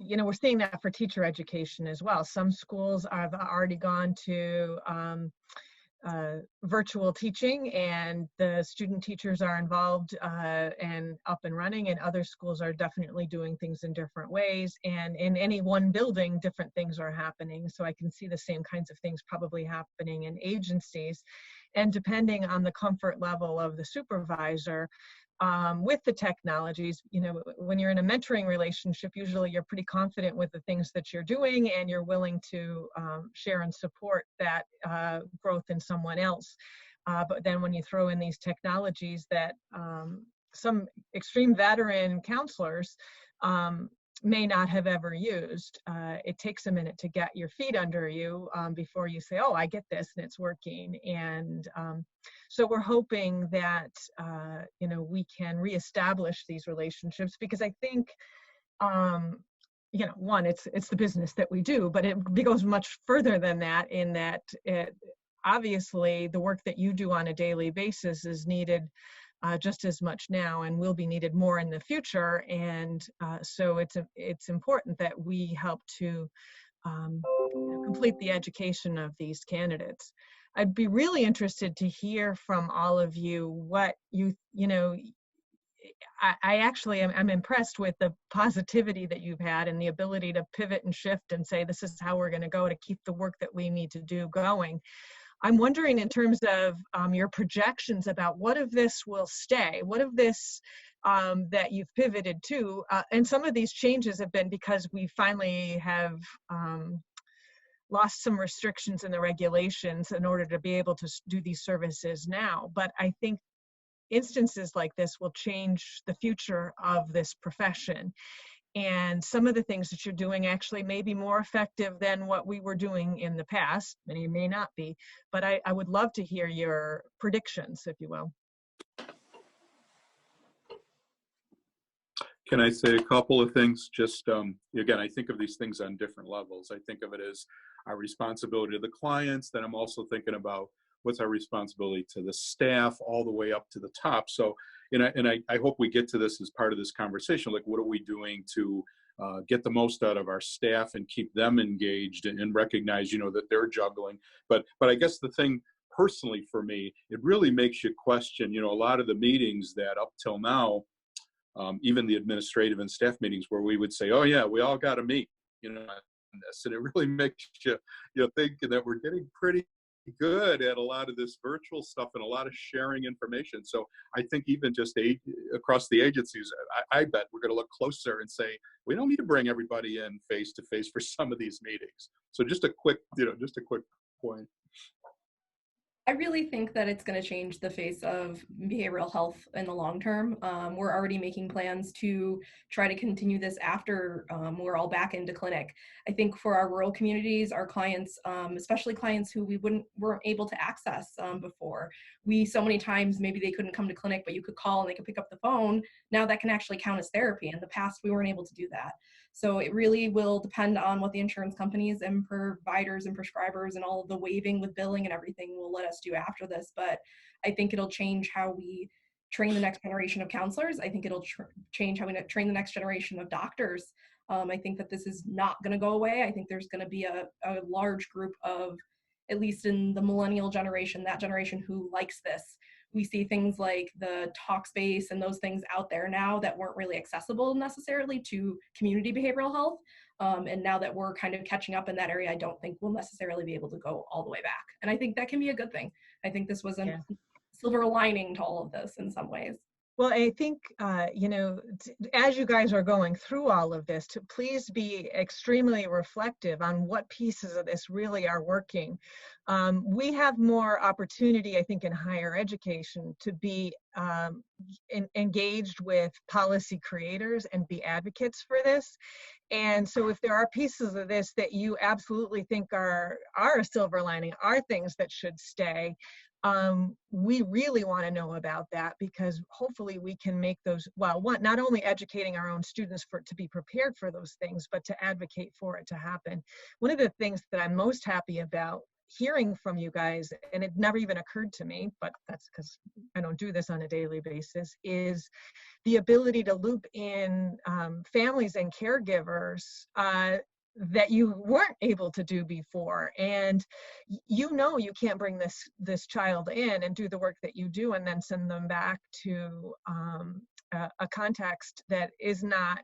We're seeing that for teacher education as well. Some schools have already gone to virtual teaching, and the student teachers are involved and up and running, and other schools are definitely doing things in different ways, and in any one building different things are happening. So I can see the same kinds of things probably happening in agencies, and depending on the comfort level of the supervisor with the technologies, when you're in a mentoring relationship, usually you're pretty confident with the things that you're doing, and you're willing to share and support that growth in someone else. But then when you throw in these technologies that some extreme veteran counselors may not have ever used, it takes a minute to get your feet under you before you say, oh, I get this and it's working. And so we're hoping that we can reestablish these relationships, because I think one, it's the business that we do, but it goes much further than that, in that obviously the work that you do on a daily basis is needed just as much now, and will be needed more in the future. And so it's important that we help to complete the education of these candidates. I'd be really interested to hear from all of you what I actually am impressed with the positivity that you've had and the ability to pivot and shift and say, this is how we're going to go to keep the work that we need to do going. I'm wondering, in terms of your projections about what of this will stay, what of this that you've pivoted to, and some of these changes have been because we finally have lost some restrictions in the regulations in order to be able to do these services now. But I think instances like this will change the future of this profession. And some of the things that you're doing actually may be more effective than what we were doing in the past. Many may not be, but I would love to hear your predictions, if you will. Can I say a couple of things? Just, again, I think of these things on different levels. I think of it as our responsibility to the clients. Then I'm also thinking about what's our responsibility to the staff, all the way up to the top. So, I hope we get to this as part of this conversation. Like, what are we doing to get the most out of our staff and keep them engaged and recognize, that they're juggling. But I guess the thing personally for me, it really makes you question, a lot of the meetings that up till now, even the administrative and staff meetings where we would say, oh yeah, we all got to meet, on this. And it really makes you, think that we're getting pretty good at a lot of this virtual stuff and a lot of sharing information. So I think even just across the agencies, I bet we're going to look closer and say, we don't need to bring everybody in face to face for some of these meetings. So just a quick point. I really think that it's going to change the face of behavioral health in the long term. We're already making plans to try to continue this after we're all back into clinic. I think for our rural communities, our clients, especially clients who we weren't able to access before, so many times maybe they couldn't come to clinic, but you could call and they could pick up the phone. Now that can actually count as therapy. In the past, we weren't able to do that. So it really will depend on what the insurance companies and providers and prescribers and all of the waiving with billing and everything will let us do after this. But I think it'll change how we train the next generation of counselors. I think it'll change how we train the next generation of doctors. I think that this is not going to go away. I think there's going to be a large group of, at least in the millennial generation, that generation who likes this. We see things like the Talkspace and those things out there now that weren't really accessible necessarily to community behavioral health. And now that we're kind of catching up in that area, I don't think we'll necessarily be able to go all the way back. And I think that can be a good thing. I think this was a silver lining to all of this in some ways. Well, I think, as you guys are going through all of this, to please be extremely reflective on what pieces of this really are working. We have more opportunity, I think, in higher education to be engaged with policy creators and be advocates for this. And so if there are pieces of this that you absolutely think are a silver lining, are things that should stay, we really want to know about that, because hopefully we can make those, well, one, not only educating our own students to be prepared for those things, but to advocate for it to happen. One of the things that I'm most happy about hearing from you guys, and it never even occurred to me, but that's because I don't do this on a daily basis, is the ability to loop in families and caregivers that you weren't able to do before. And you can't bring this child in and do the work that you do and then send them back to a context that is not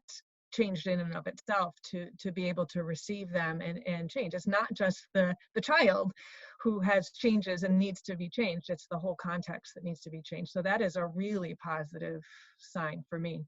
changed in and of itself to be able to receive them and change. It's not just the child who has changes and needs to be changed, it's the whole context that needs to be changed. So that is a really positive sign for me.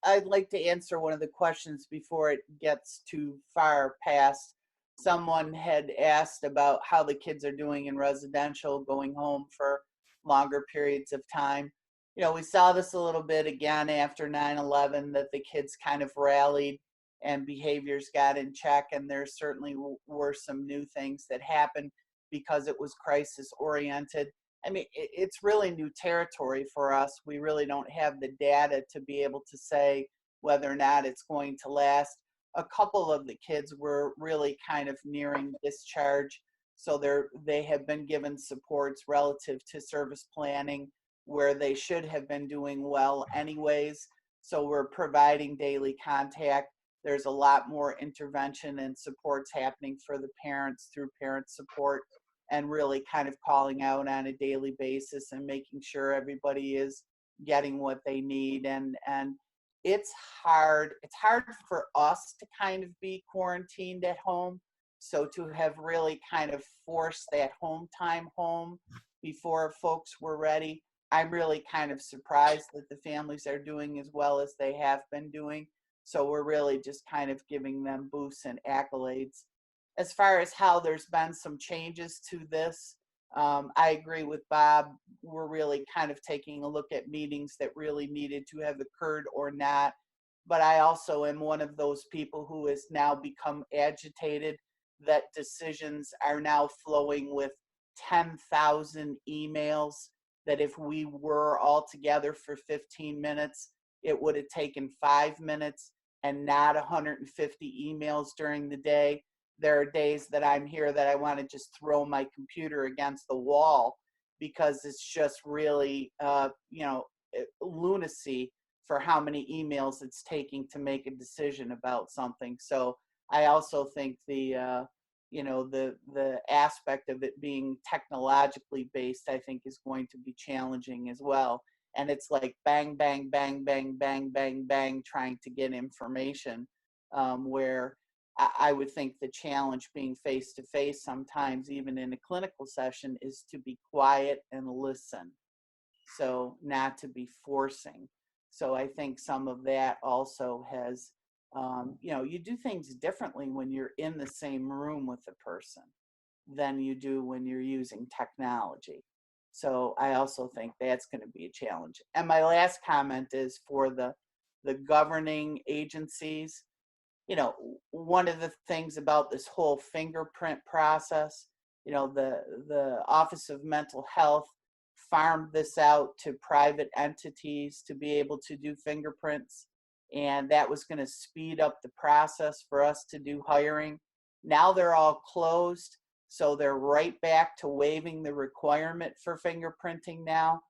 I'd like to answer one of the questions before it gets too far past. Someone had asked about how the kids are doing in residential, going home for longer periods of time. We saw this a little bit again after 9/11, that the kids kind of rallied and behaviors got in check, and there certainly were some new things that happened because it was crisis oriented. I mean, it's really new territory for us. We really don't have the data to be able to say whether or not it's going to last. A couple of the kids were really kind of nearing discharge, so they have been given supports relative to service planning where they should have been doing well anyways. So we're providing daily contact. There's a lot more intervention and supports happening for the parents through parent support, and really kind of calling out on a daily basis and making sure everybody is getting what they need. And it's hard. It's hard for us to kind of be quarantined at home. So to have really kind of forced that home time home before folks were ready, I'm really kind of surprised that the families are doing as well as they have been doing. So we're really just kind of giving them boosts and accolades. As far as how there's been some changes to this, I agree with Bob. We're really kind of taking a look at meetings that really needed to have occurred or not. But I also am one of those people who has now become agitated that decisions are now flowing with 10,000 emails, that if we were all together for 15 minutes, it would have taken 5 minutes and not 150 emails during the day. There are days that I'm here that I want to just throw my computer against the wall because it's just really, lunacy for how many emails it's taking to make a decision about something. So I also think the aspect of it being technologically based, I think, is going to be challenging as well. And it's like bang, bang, bang, bang, bang, bang, bang, trying to get information, where I would think the challenge being face to face sometimes, even in a clinical session, is to be quiet and listen. So not to be forcing. So I think some of that also has, you do things differently when you're in the same room with the person than you do when you're using technology. So I also think that's going to be a challenge. And my last comment is for the governing agencies. You know, one of the things about this whole fingerprint process, you know, the Office of Mental Health farmed this out to private entities to be able to do fingerprints, and that was going to speed up the process for us to do hiring. Now they're all closed, so they're right back to waiving the requirement for fingerprinting now.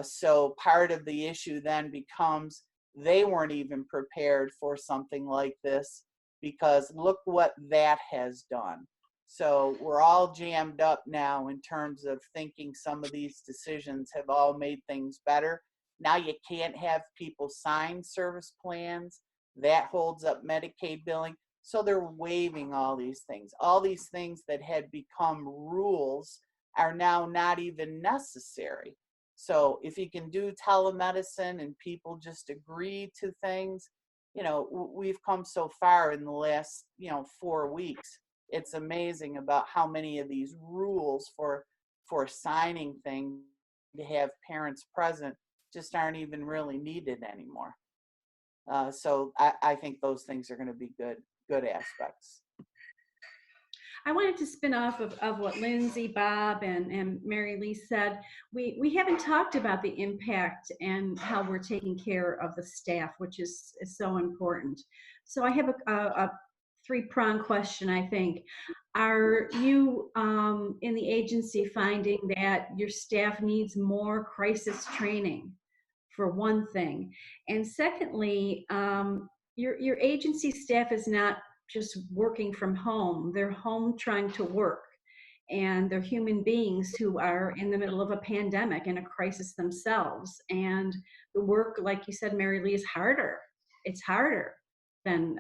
So part of the issue then becomes they weren't even prepared for something like this, because look what that has done. So we're all jammed up now in terms of thinking some of these decisions have all made things better. Now you can't have people sign service plans. That holds up Medicaid billing. So they're waiving all these things. All these things that had become rules are now not even necessary. So if you can do telemedicine and people just agree to things, you know, we've come so far in the last, 4 weeks. It's amazing about how many of these rules for signing things to have parents present just aren't even really needed anymore. So I think those things are going to be good aspects. I wanted to spin off of what Lindsay, Bob, and Mary Lee said. We haven't talked about the impact and how we're taking care of the staff, which is so important. So I have a three-pronged question, I think. Are you in the agency finding that your staff needs more crisis training, for one thing? And secondly, your agency staff is not just working from home. They're home trying to work, and they're human beings who are in the middle of a pandemic and a crisis themselves. And the work, like you said, Mary Lee, is harder. It's harder than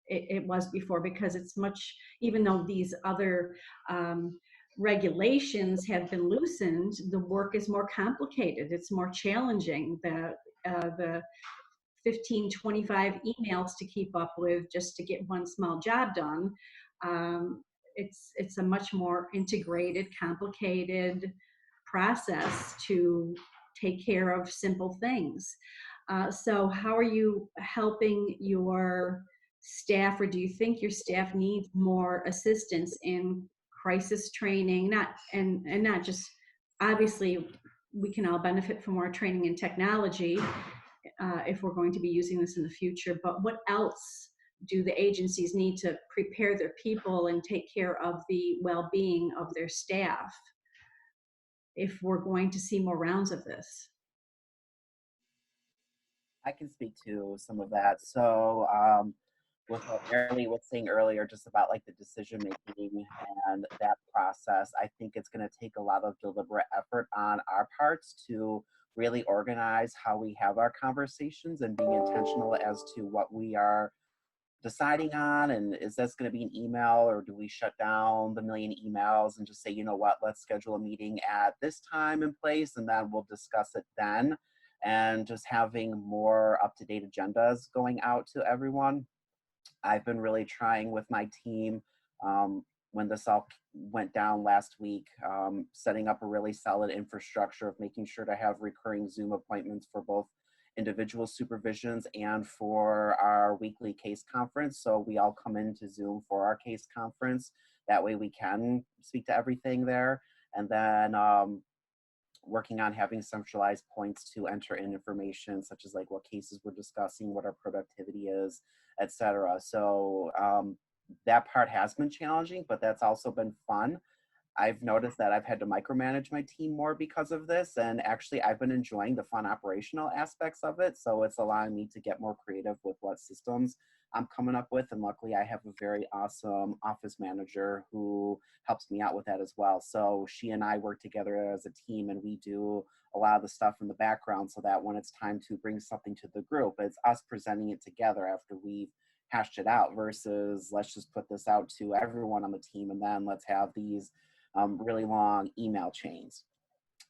it was before, because it's much, even though these other regulations have been loosened, the work is more complicated. It's more challenging. The 15, 25 emails to keep up with just to get one small job done. It's a much more integrated, complicated process to take care of simple things. So how are you helping your staff, or do you think your staff needs more assistance in crisis training? Not just, obviously, we can all benefit from more training in technology if we're going to be using this in the future, but what else do the agencies need to prepare their people and take care of the well-being of their staff if we're going to see more rounds of this? I can speak to some of that. So with what Mary was saying earlier, just about like the decision making and that process, I think it's going to take a lot of deliberate effort on our parts to really organize how we have our conversations and being intentional as to what we are deciding on. And is this going to be an email, or do we shut down the million emails and just say, you know what, let's schedule a meeting at this time and place, and then we'll discuss it then. And just having more up-to-date agendas going out to everyone. I've been really trying with my team when this all went down last week, setting up a really solid infrastructure of making sure to have recurring Zoom appointments for both individual supervisions and for our weekly case conference. So we all come into Zoom for our case conference. That way we can speak to everything there. And then working on having centralized points to enter in information, such as like what cases we're discussing, what our productivity is, etc. So that part has been challenging, but that's also been fun. I've noticed that I've had to micromanage my team more because of this, and actually I've been enjoying the fun operational aspects of it, so it's allowing me to get more creative with what systems I'm coming up with, and luckily I have a very awesome office manager who helps me out with that as well. So she and I work together as a team, and we do a lot of the stuff in the background so that when it's time to bring something to the group, it's us presenting it together after we've hashed it out, versus let's just put this out to everyone on the team and then let's have these really long email chains.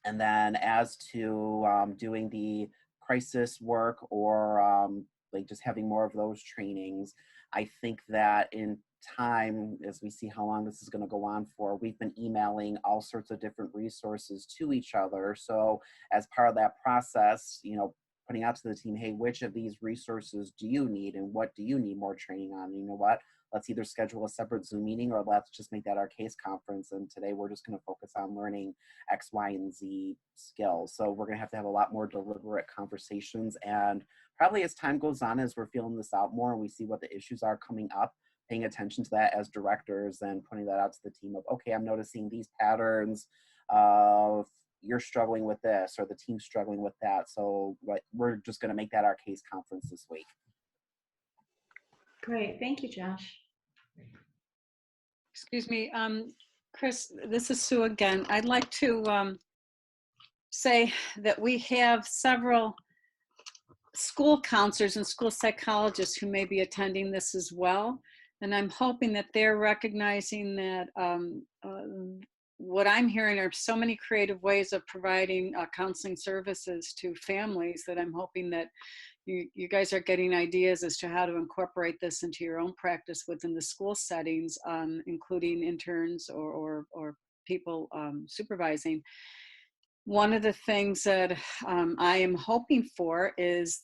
And then as to doing the crisis work or like just having more of those trainings, I think that in time, as we see how long this is going to go on for, we've been emailing all sorts of different resources to each other. So as part of that process, you know, putting out to the team, hey, which of these resources do you need and what do you need more training on? You know what? Let's either schedule a separate Zoom meeting or let's just make that our case conference. And today we're just going to focus on learning X, Y, and Z skills. So we're going to have a lot more deliberate conversations. And probably as time goes on, as we're feeling this out more and we see what the issues are coming up, paying attention to that as directors and putting that out to the team of, okay, I'm noticing these patterns of you're struggling with this or the team's struggling with that. So we're just going to make that our case conference this week. Great, thank you, Josh. Excuse me, Chris, this is Sue again. I'd like to say that we have several school counselors and school psychologists who may be attending this as well. And I'm hoping that they're recognizing that what I'm hearing are so many creative ways of providing counseling services to families that I'm hoping that you guys are getting ideas as to how to incorporate this into your own practice within the school settings, including interns or people supervising. One of the things that I am hoping for is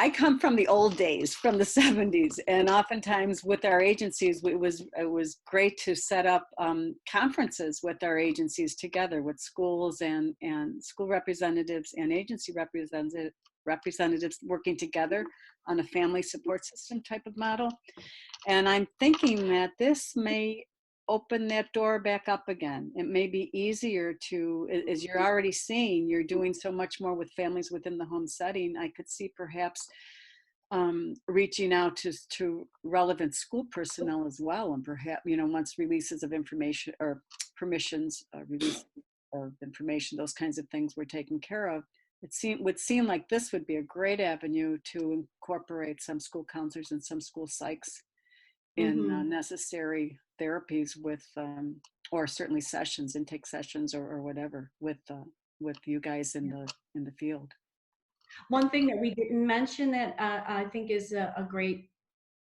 I come from the old days, from the 70s, and oftentimes with our agencies, it was great to set up conferences with our agencies together, with schools and school representatives and agency representatives working together on a family support system type of model. And I'm thinking that this may open that door back up again. It may be easier to, as you're already seeing, you're doing so much more with families within the home setting. I could see perhaps reaching out to relevant school personnel as well, and perhaps, you know, once releases of information or permissions, release of information, those kinds of things were taken care of. Would seem like this would be a great avenue to incorporate some school counselors and some school psychs in necessary therapies with, or certainly sessions, intake sessions, or whatever, with you guys in the field. One thing that we didn't mention that I think is a great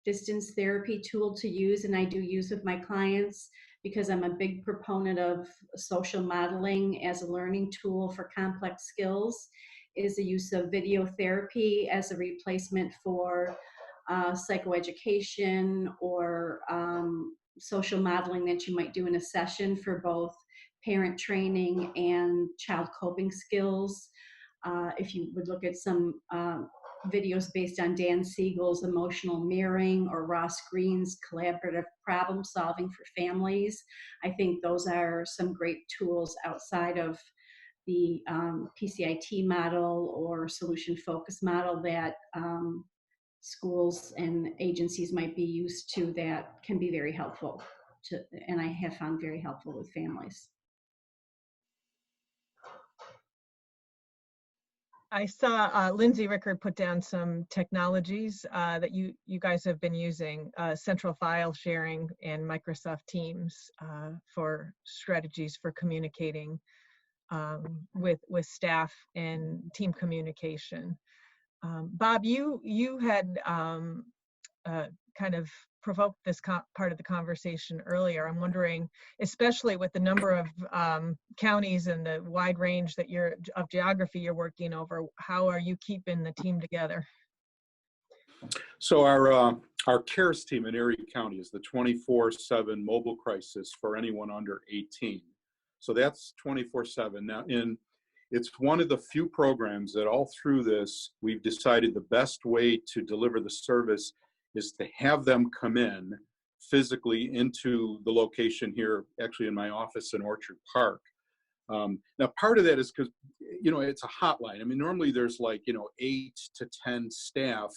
distance therapy tool to use, and I do use with my clients because I'm a big proponent of social modeling as a learning tool for complex skills, is the use of video therapy as a replacement for psychoeducation or social modeling that you might do in a session for both parent training and child coping skills. If you would look at some videos based on Dan Siegel's emotional mirroring or Ross Green's collaborative problem solving for families, I think those are some great tools outside of the PCIT model or solution focus model that schools and agencies might be used to, that can be very helpful to, and I have found very helpful with families. I saw Lindsay Rickard put down some technologies that you guys have been using, central file sharing and Microsoft Teams for strategies for communicating with staff and team communication. Bob, you had kind of provoked this part of the conversation earlier. I'm wondering, especially with the number of counties and the wide range that of geography you're working over, how are you keeping the team together? So our CARES team in Erie County is the 24/7 mobile crisis for anyone under 18. So that's 24/7. Now, it's one of the few programs that all through this, we've decided the best way to deliver the service is to have them come in physically into the location here, actually in my office in Orchard Park. Now, part of that is because, you know, it's a hotline. I mean, normally there's like, you know, 8 to 10 staff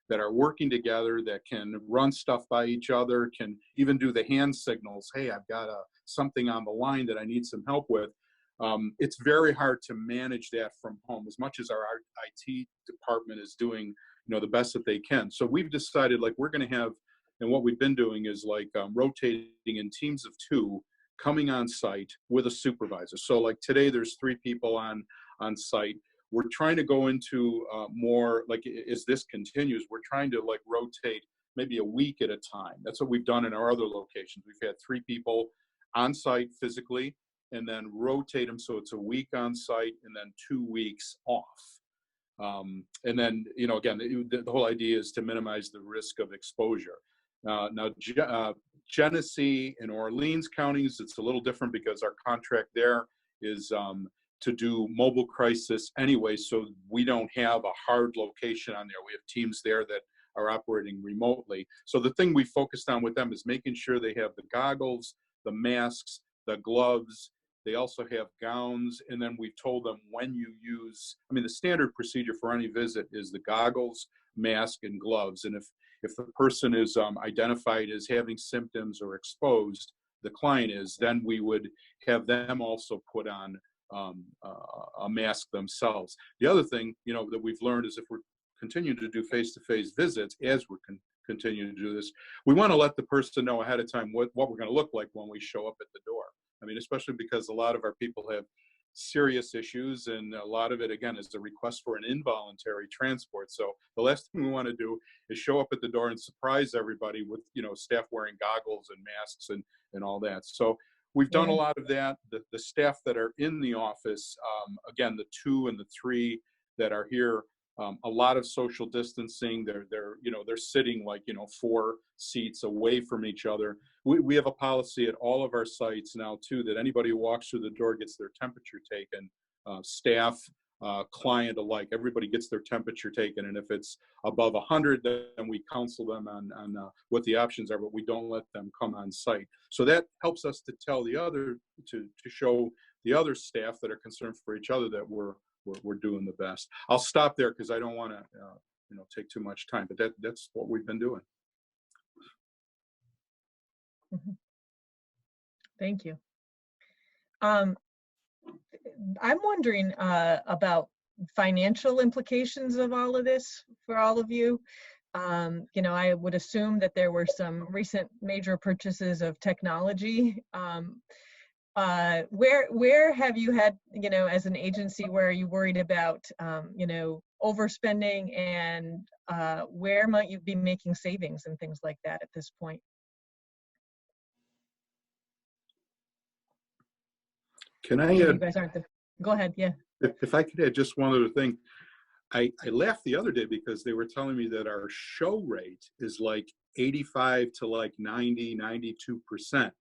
that are working together that can run stuff by each other, can even do the hand signals. Hey, I've got something on the line that I need some help with. It's very hard to manage that from home, as much as our IT department is doing, you know, the best that they can. So we've decided, like, we're going to have, and what we've been doing is like rotating in teams of 2, coming on site with a supervisor. So like today there's 3 people on site. We're trying to go into more, like, as this continues, we're trying to like rotate maybe a week at a time. That's what we've done in our other locations. We've had 3 people on site physically, and then rotate them so it's a week on site and then 2 weeks off. And then, again, the whole idea is to minimize the risk of exposure. Now, Genesee and Orleans counties, it's a little different because our contract there is to do mobile crisis anyway, so we don't have a hard location on there. We have teams there that are operating remotely. So the thing we focused on with them is making sure they have the goggles, the masks, the gloves. They also have gowns, and then we've told them when you use, the standard procedure for any visit is the goggles, mask, and gloves. And if the person is identified as having symptoms or exposed, the client is, then we would have them also put on a mask themselves. The other thing, that we've learned is if we're continuing to do face-to-face visits, as we're continuing to do this, we want to let the person know ahead of time what we're going to look like when we show up at the door. Especially because a lot of our people have serious issues, and a lot of it, again, is a request for an involuntary transport. So the last thing we want to do is show up at the door and surprise everybody with, staff wearing goggles and masks and all that. So we've done a lot of that. The staff that are in the office, again, the 2 and the 3 that are here, a lot of social distancing. They're sitting 4 seats away from each other. We have a policy at all of our sites now too, that anybody who walks through the door gets their temperature taken, staff, client alike. Everybody gets their temperature taken, and if it's above 100, then we counsel them on what the options are, but we don't let them come on site. So that helps us to tell to show the other staff that are concerned for each other that we're doing the best. I'll stop there because I don't want to take too much time, but that's what we've been doing. Thank you. I'm wondering about financial implications of all of this for all of you. I would assume that there were some recent major purchases of technology. Where have you had, as an agency, where are you worried about, overspending, and where might you be making savings and things like that at this point? Can I You guys aren't go ahead, yeah. If I could add just one other thing. I laughed the other day because they were telling me that our show rate is 85 to 90, 92%.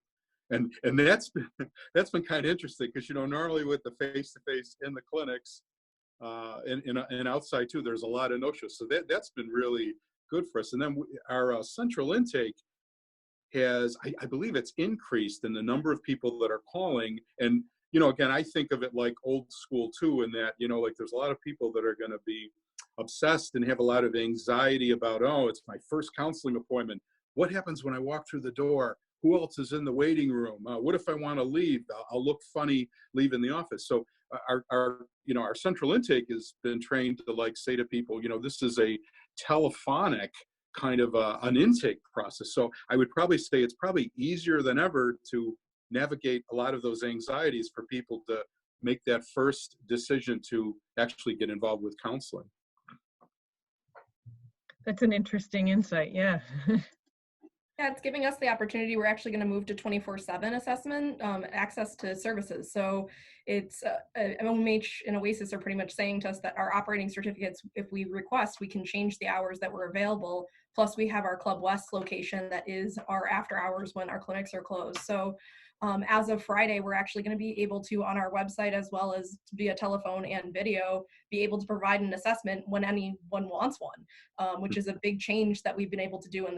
And that's been kind of interesting because, normally with the face-to-face in the clinics and outside too, there's a lot of no-shows. So that's been really good for us. And then our central intake has, I believe it's increased in the number of people that are calling. And, again, I think of it like old school too, in that, there's a lot of people that are going to be obsessed and have a lot of anxiety about, oh, it's my first counseling appointment. What happens when I walk through the door? Who else is in the waiting room? What if I want to leave? I'll look funny leaving the office. So our central intake has been trained to say to people, this is a telephonic kind of an intake process. So I would probably say it's probably easier than ever to navigate a lot of those anxieties for people to make that first decision to actually get involved with counseling. That's an interesting insight, yeah. Yeah, it's giving us the opportunity. We're actually going to move to 24/7 assessment, access to services. So it's MOMH and Oasis are pretty much saying to us that our operating certificates, if we request, we can change the hours that were available. Plus we have our Club West location that is our after hours when our clinics are closed. So as of Friday, we're actually going to be able to, on our website, as well as via telephone and video, be able to provide an assessment when anyone wants one, which is a big change that we've been able to do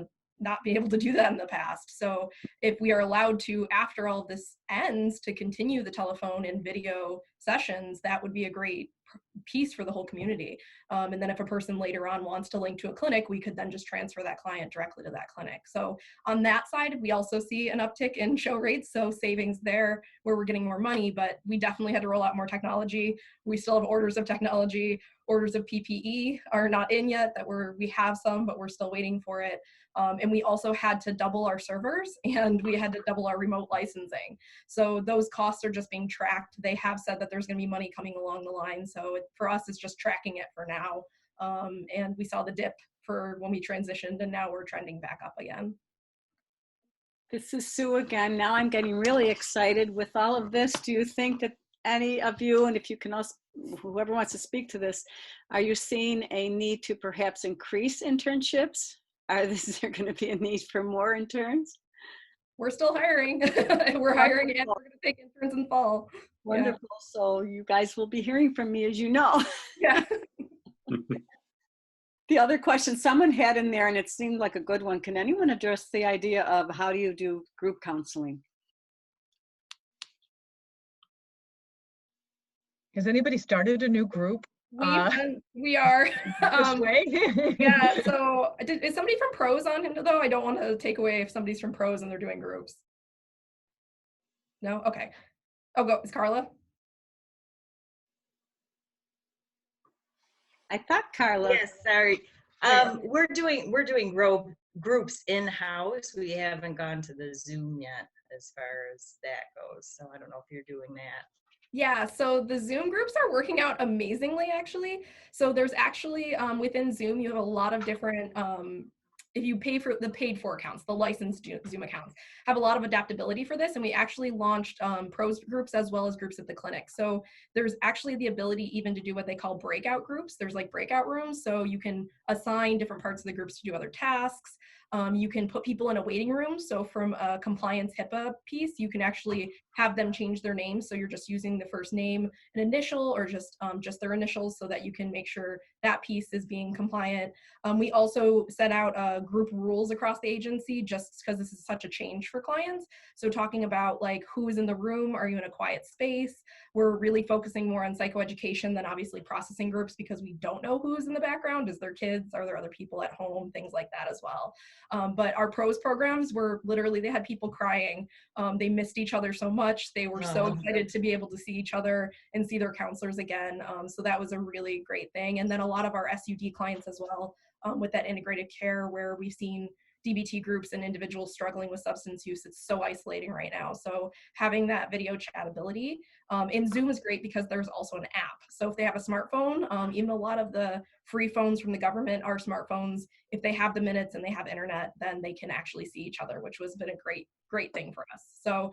not be able to do that in the past. So if we are allowed to, after all this ends, to continue the telephone and video sessions, that would be a great piece for the whole community. And then if a person later on wants to link to a clinic, we could then just transfer that client directly to that clinic. So on that side, we also see an uptick in show rates, so savings there where we're getting more money, but we definitely had to roll out more technology. We still have orders of technology. Orders of PPE are not in yet, we have some, but we're still waiting for it. And we also had to double our servers, and we had to double our remote licensing. So those costs are just being tracked. They have said that there's going to be money coming along the line. So for us, it's just tracking it for now. And we saw the dip for when we transitioned, and now we're trending back up again. This is Sue again. Now I'm getting really excited with all of this. Do you think that any of you, and if you can also, whoever wants to speak to this, are you seeing a need to perhaps increase internships? Is there going to be a need for more interns? We're still hiring. We're hiring and we're going to take interns in fall. Wonderful. Yeah. So you guys will be hearing from me, as you know. Yeah. The other question someone had in there, and it seemed like a good one. Can anyone address the idea of how do you do group counseling? Has anybody started a new group? We are. This way? Yeah, so is somebody from Pros on him though? I don't want to take away if somebody's from Pros and they're doing groups. No? Okay. Oh, go. Is Carla? I thought Carla. Yes, sorry. We're doing groups in-house. We haven't gone to the Zoom yet as far as that goes. So I don't know if you're doing that. Yeah, so the Zoom groups are working out amazingly, actually. So there's actually, within Zoom, you have a lot of different, if you pay for the paid for accounts, the licensed Zoom accounts, have a lot of adaptability for this. And we actually launched pros groups as well as groups at the clinic. So there's actually the ability even to do what they call breakout groups. There's like breakout rooms. So you can assign different parts of the groups to do other tasks. You can put people in a waiting room. So from a compliance HIPAA piece, you can actually have them change their name. So you're just using the first name and initial, or just their initials, so that you can make sure that piece is being compliant. We also set out group rules across the agency, just because this is such a change for clients. So talking about like who is in the room, are you in a quiet space? We're really focusing more on psychoeducation than obviously processing groups, because we don't know who's in the background. Is there kids? Are there other people at home? Things like that as well. But our pros programs were literally, they had people crying. They missed each other so much. They were so excited to be able to see each other and see their counselors again. So that was a really great thing. And then a lot of our SUD clients as well, with that integrated care, where we've seen DBT groups and individuals struggling with substance use. It's so isolating right now. So having that video chat ability in Zoom is great, because there's also an app. So if they have a smartphone, even a lot of the free phones from the government are smartphones. If they have the minutes and they have internet, then they can actually see each other, which has been a great thing for us. So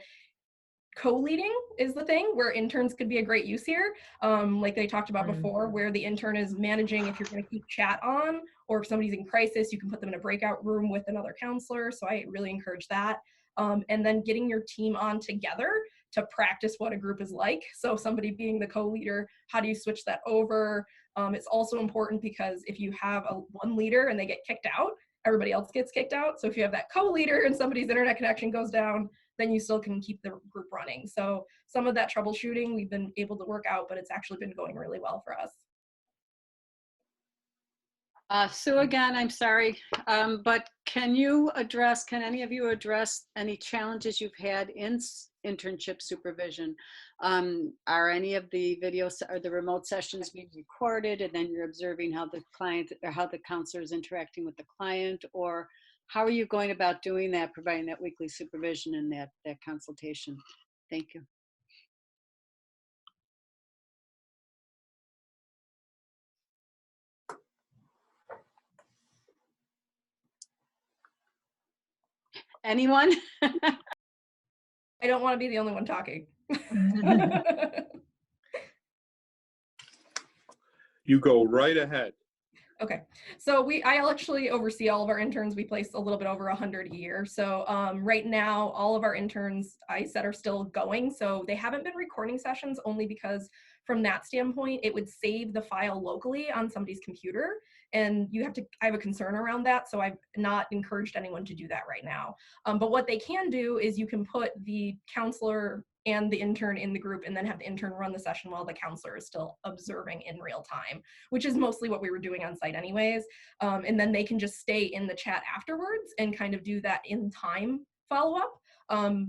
co-leading is the thing where interns could be a great use here. Like they talked about before, where the intern is managing if you're going to keep chat on, or if somebody's in crisis, you can put them in a breakout room with another counselor. So I really encourage that. And then getting your team on together to practice what a group is like. So somebody being the co-leader, how do you switch that over? It's also important because if you have one leader and they get kicked out, everybody else gets kicked out. So if you have that co-leader and somebody's internet connection goes down, then you still can keep the group running. So some of that troubleshooting we've been able to work out, but it's actually been going really well for us. Sue, again, I'm sorry, but can any of you address any challenges you've had in internship supervision? Are any of the videos or the remote sessions being recorded, and then you're observing how the client or how the counselor is interacting with the client? Or how are you going about doing that, providing that weekly supervision and that consultation? Thank you. Anyone? I don't want to be the only one talking. You go right ahead. Okay, so I actually oversee all of our interns. We place a little bit over 100 a year. So right now, all of our interns, I said, are still going. So they haven't been recording sessions, only because from that standpoint, it would save the file locally on somebody's computer. And I have a concern around that. So I've not encouraged anyone to do that right now. But what they can do is you can put the counselor and the intern in the group, and then have the intern run the session while the counselor is still observing in real time, which is mostly what we were doing on site anyways. And then they can just stay in the chat afterwards and kind of do that in time follow-up.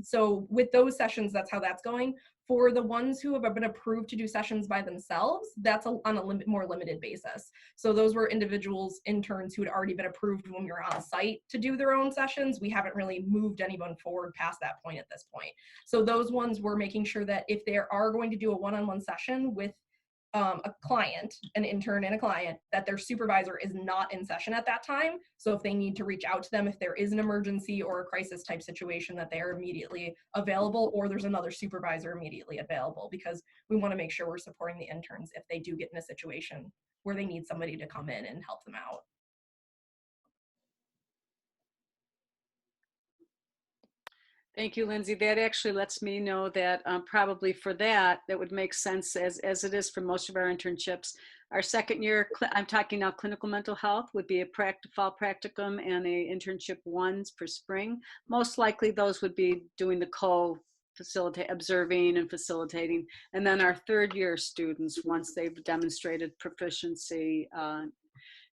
So with those sessions, that's how that's going. For the ones who have been approved to do sessions by themselves, that's on a more limited basis. So those were individuals, interns who had already been approved when we were on site to do their own sessions. We haven't really moved anyone forward past that point at this point. So those ones we're making sure that if they are going to do a one-on-one session with a client, an intern and a client, that their supervisor is not in session at that time. So if they need to reach out to them, if there is an emergency or a crisis type situation, that they are immediately available, or there's another supervisor immediately available, because we want to make sure we're supporting the interns if they do get in a situation where they need somebody to come in and help them out. Thank you, Lindsay. That actually lets me know that probably for that would make sense as it is for most of our internships. Our second year, I'm talking now clinical mental health, would be a fall practicum and a internship ones for spring. Most likely those would be doing the observing and facilitating. And then our third year students, once they've demonstrated proficiency,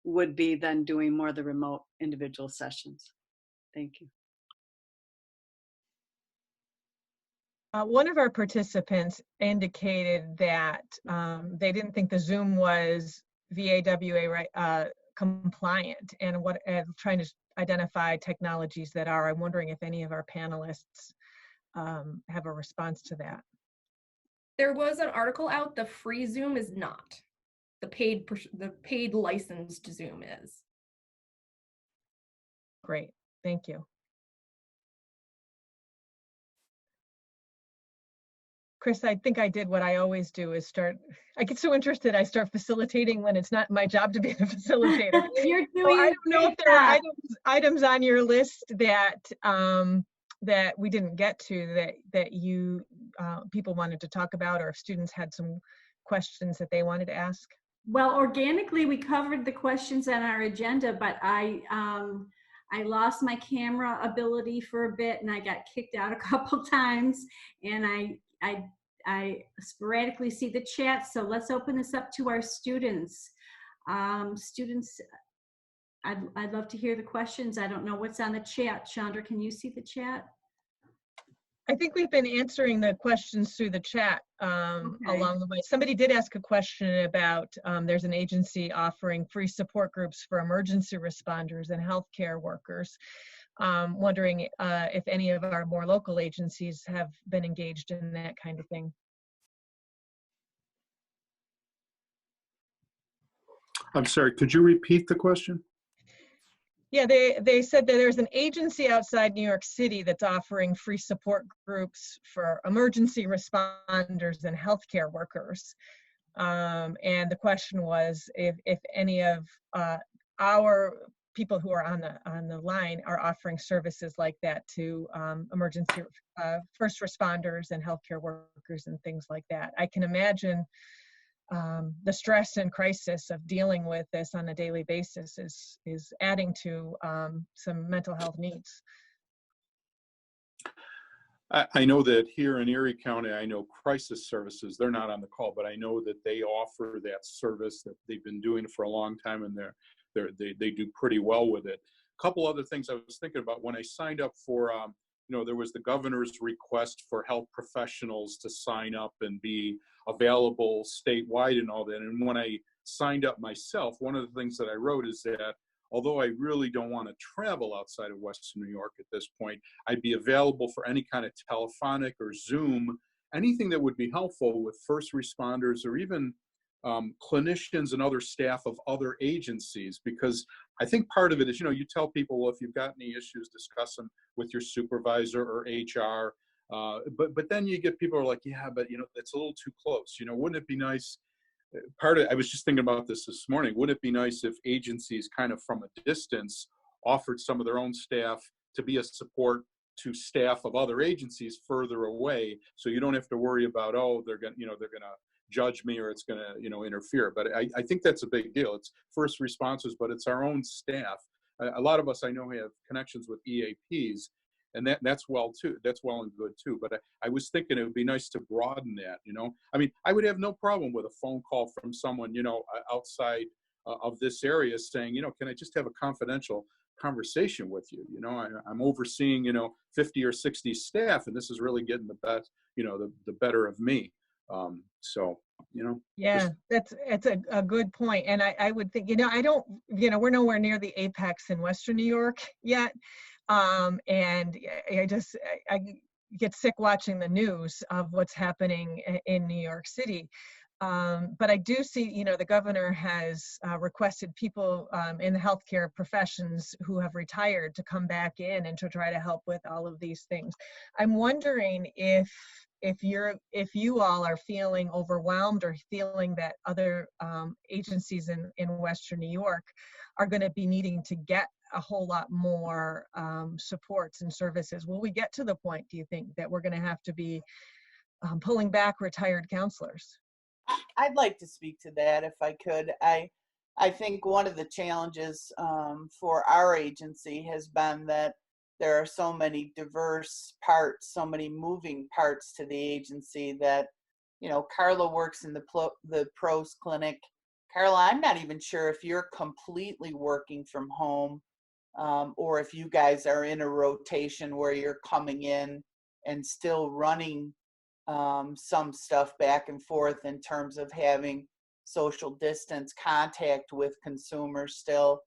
would be then doing more of the remote individual sessions. Thank you. One of our participants indicated that they didn't think the Zoom was VAWA compliant, and trying to identify technologies that are. I'm wondering if any of our panelists have a response to that. There was an article out. The free Zoom is not. The paid licensed Zoom is. Great, thank you. Chris, I think I did what I always do, is I get so interested, I start facilitating when it's not my job to be the facilitator. You're doing so I don't know if there are items on your list that that we didn't get to that you people wanted to talk about, or if students had some questions that they wanted to ask. Well, organically, we covered the questions on our agenda, but I lost my camera ability for a bit, and I got kicked out a couple times, and I sporadically see the chat. So let's open this up to our students. Students, I'd love to hear the questions. I don't know what's on the chat. Chandra, can you see the chat? I think we've been answering the questions through the chat along the way. Somebody did ask a question about there's an agency offering free support groups for emergency responders and healthcare workers. Wondering if any of our more local agencies have been engaged in that kind of thing. I'm sorry, could you repeat the question? Yeah, they said that there's an agency outside New York City that's offering free support groups for emergency responders and healthcare workers. And the question was if any of our people who are on the line are offering services like that to emergency first responders and healthcare workers and things like that. I can imagine the stress and crisis of dealing with this on a daily basis is adding to some mental health needs. I know that here in Erie County, I know crisis services, they're not on the call, but I know that they offer that service that they've been doing for a long time, and they do pretty well with it. A couple other things I was thinking about when I signed up for, there was the governor's request for health professionals to sign up and be available statewide and all that. And when I signed up myself, one of the things that I wrote is that although I really don't want to travel outside of Western New York at this point, I'd be available for any kind of telephonic or Zoom, anything that would be helpful with first responders or even clinicians and other staff of other agencies, because I think part of it is, you tell people, well, if you've got any issues, discuss them with your supervisor or HR. But then you get people who are like, yeah, but that's a little too close. Wouldn't it be nice? I was just thinking about this morning. Wouldn't it be nice if agencies kind of from a distance offered some of their own staff to be a support to staff of other agencies further away, so you don't have to worry about, oh, they're gonna judge me or it's going to interfere. But I think that's a big deal. It's first responders, but it's our own staff. A lot of us I know have connections with EAPs, and that's well too. That's well and good too. But I was thinking it would be nice to broaden that. I mean, I would have no problem with a phone call from someone outside of this area saying, can I just have a confidential conversation with you? I'm overseeing 50 or 60 staff, and this is really getting the best, the better of me. Yeah, that's a good point. And I would think, I don't, we're nowhere near the apex in Western New York yet. And I get sick watching the news of what's happening in New York City. But I do see, you know, the governor has requested people in the healthcare professions who have retired to come back in and to try to help with all of these things. I'm wondering if you all are feeling overwhelmed or feeling that other agencies in Western New York are going to be needing to get a whole lot more supports and services. Will we get to the point, do you think, that we're going to have to be pulling back retired counselors? I'd like to speak to that if I could. I think one of the challenges for our agency has been that there are so many diverse parts, so many moving parts to the agency that, you know, Carla works in the pros clinic. Carla, I'm not even sure if you're completely working from home or if you guys are in a rotation where you're coming in and still running some stuff back and forth in terms of having social distance contact with consumers still.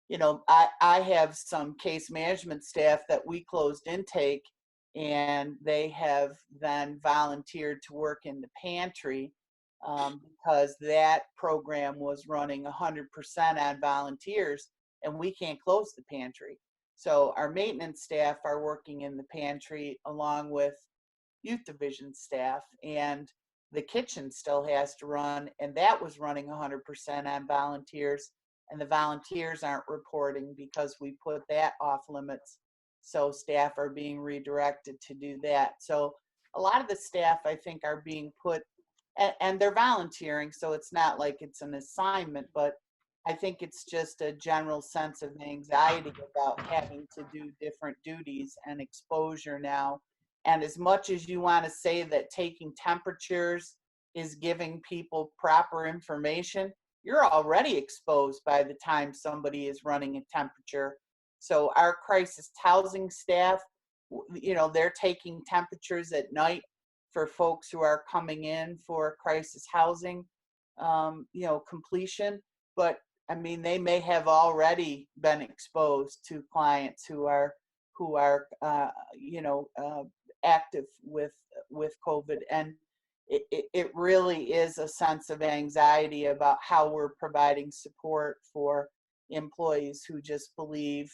You know, I have some case management staff that we closed intake, and they have then volunteered to work in the pantry because that program was running 100% on volunteers, and we can't close the pantry. So our maintenance staff are working in the pantry along with youth division staff, and the kitchen still has to run, and that was running 100% on volunteers, and the volunteers aren't reporting because we put that off limits, so staff are being redirected to do that. So a lot of the staff, I think, are being put, and they're volunteering, so it's not like it's an assignment, but I think it's just a general sense of anxiety about having to do different duties and exposure now. And as much as you want to say that taking temperatures is giving people proper information, you're already exposed by the time somebody is running a temperature. So our crisis housing staff, you know, they're taking temperatures at night for folks who are coming in for crisis housing, you know, completion. But I mean, they may have already been exposed to clients who are you know, active with COVID, and it really is a sense of anxiety about how we're providing support for employees who just believe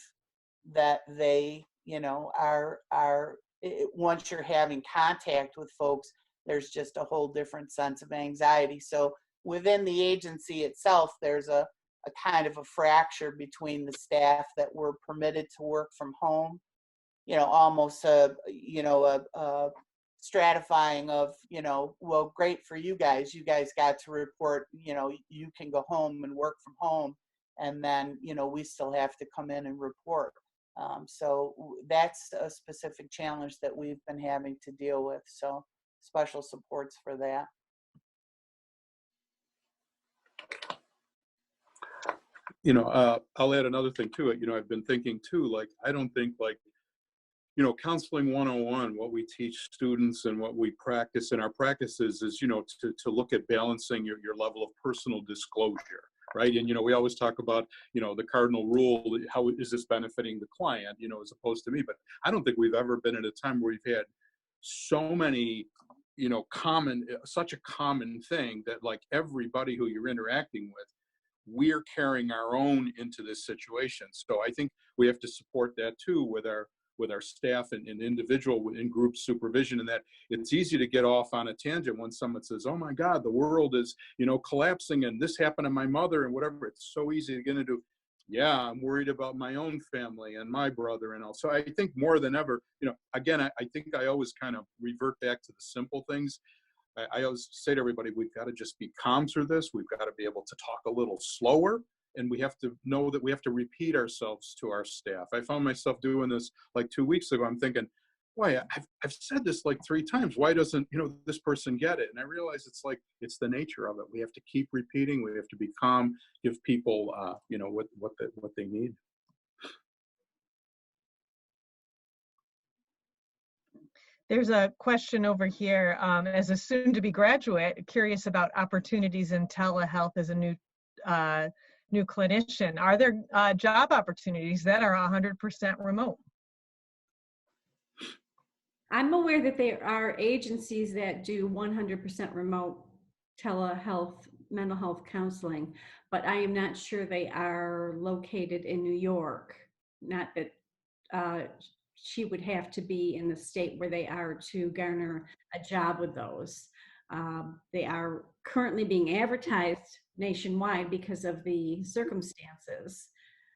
that they, you know, are once you're having contact with folks, there's just a whole different sense of anxiety. So within the agency itself, there's a kind of a fracture between the staff that were permitted to work from home, you know, almost a stratifying of, you know, well, great for you guys got to report, you know, you can go home and work from home, and then, you know, we still have to come in and report. So that's a specific challenge that we've been having to deal with. So special supports for that. You know, I'll add another thing to it. You know, I've been thinking too, like, I don't think, like, you know, counseling 101, what we teach students and what we practice in our practices is, you know, to look at balancing your level of personal disclosure, right? And, you know, we always talk about, you know, the cardinal rule, how is this benefiting the client, you know, as opposed to me. But I don't think we've ever been at a time where we've had so many, you know, such a common thing that, like, everybody who you're interacting with, we're carrying our own into this situation. So I think we have to support that too with our staff and individual in group supervision, and that it's easy to get off on a tangent when someone says, oh my God, the world is, you know, collapsing and this happened to my mother and whatever. It's so easy to get into, yeah, I'm worried about my own family and my brother and all. So I think more than ever, you know, again, I think I always kind of revert back to the simple things. I always say to everybody, we've got to just be calm through this. We've got to be able to talk a little slower, and we have to know that we have to repeat ourselves to our staff. I found myself doing this like 2 weeks ago. I'm thinking, why, I've said this like 3 times. Why doesn't, you know, this person get it? And I realize it's like, it's the nature of it. We have to keep repeating. We have to be calm, give people, you know, what they need. There's a question over here. As a soon-to-be graduate, curious about opportunities in telehealth as a new clinician. Are there job opportunities that are 100% remote? I'm aware that there are agencies that do 100% remote telehealth, mental health counseling, but I am not sure they are located in New York. Not that she would have to be in the state where they are to garner a job with those. They are currently being advertised nationwide because of the circumstances.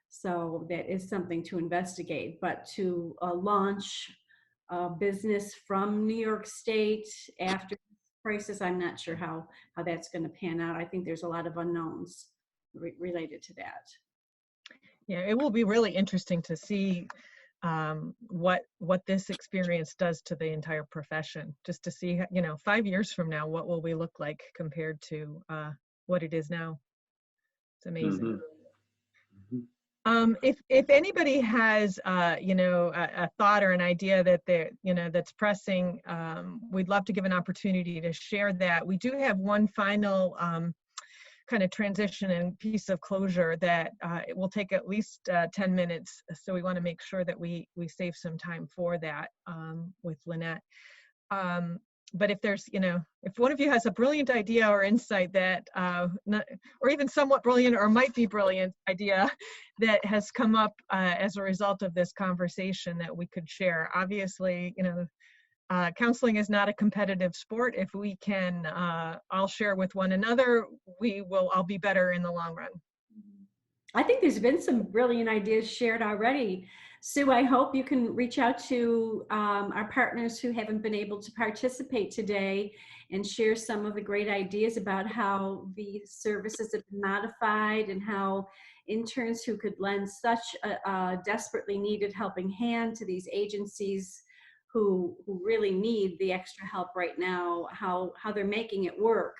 So that is something to investigate, but to launch a business from New York State after this crisis, I'm not sure how that's going to pan out. I think there's a lot of unknowns related to that. Yeah, it will be really interesting to see what this experience does to the entire profession, just to see, 5 years from now, what will we look like compared to what it is now. It's amazing. If anybody has, a thought or an idea that that's pressing, we'd love to give an opportunity to share that. We do have one final kind of transition and piece of closure that it will take at least 10 minutes. So we want to make sure that we save some time for that with Lynette. But if there's, if one of you has a brilliant idea or insight that, or even somewhat brilliant or might be brilliant idea that has come up as a result of this conversation that we could share. Obviously, counseling is not a competitive sport. If we can all share with one another, we will all be better in the long run. I think there's been some brilliant ideas shared already. Sue, I hope you can reach out to our partners who haven't been able to participate today and share some of the great ideas about how the services have been modified and how interns who could lend such a desperately needed helping hand to these agencies who really need the extra help right now, how they're making it work.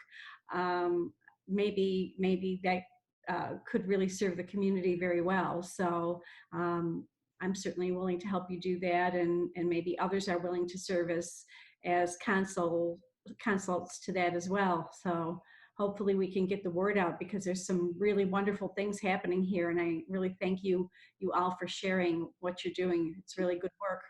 Maybe that could really serve the community very well. So I'm certainly willing to help you do that, and maybe others are willing to serve as consults to that as well. So hopefully we can get the word out, because there's some really wonderful things happening here, and I really thank you all for sharing what you're doing. It's really good work.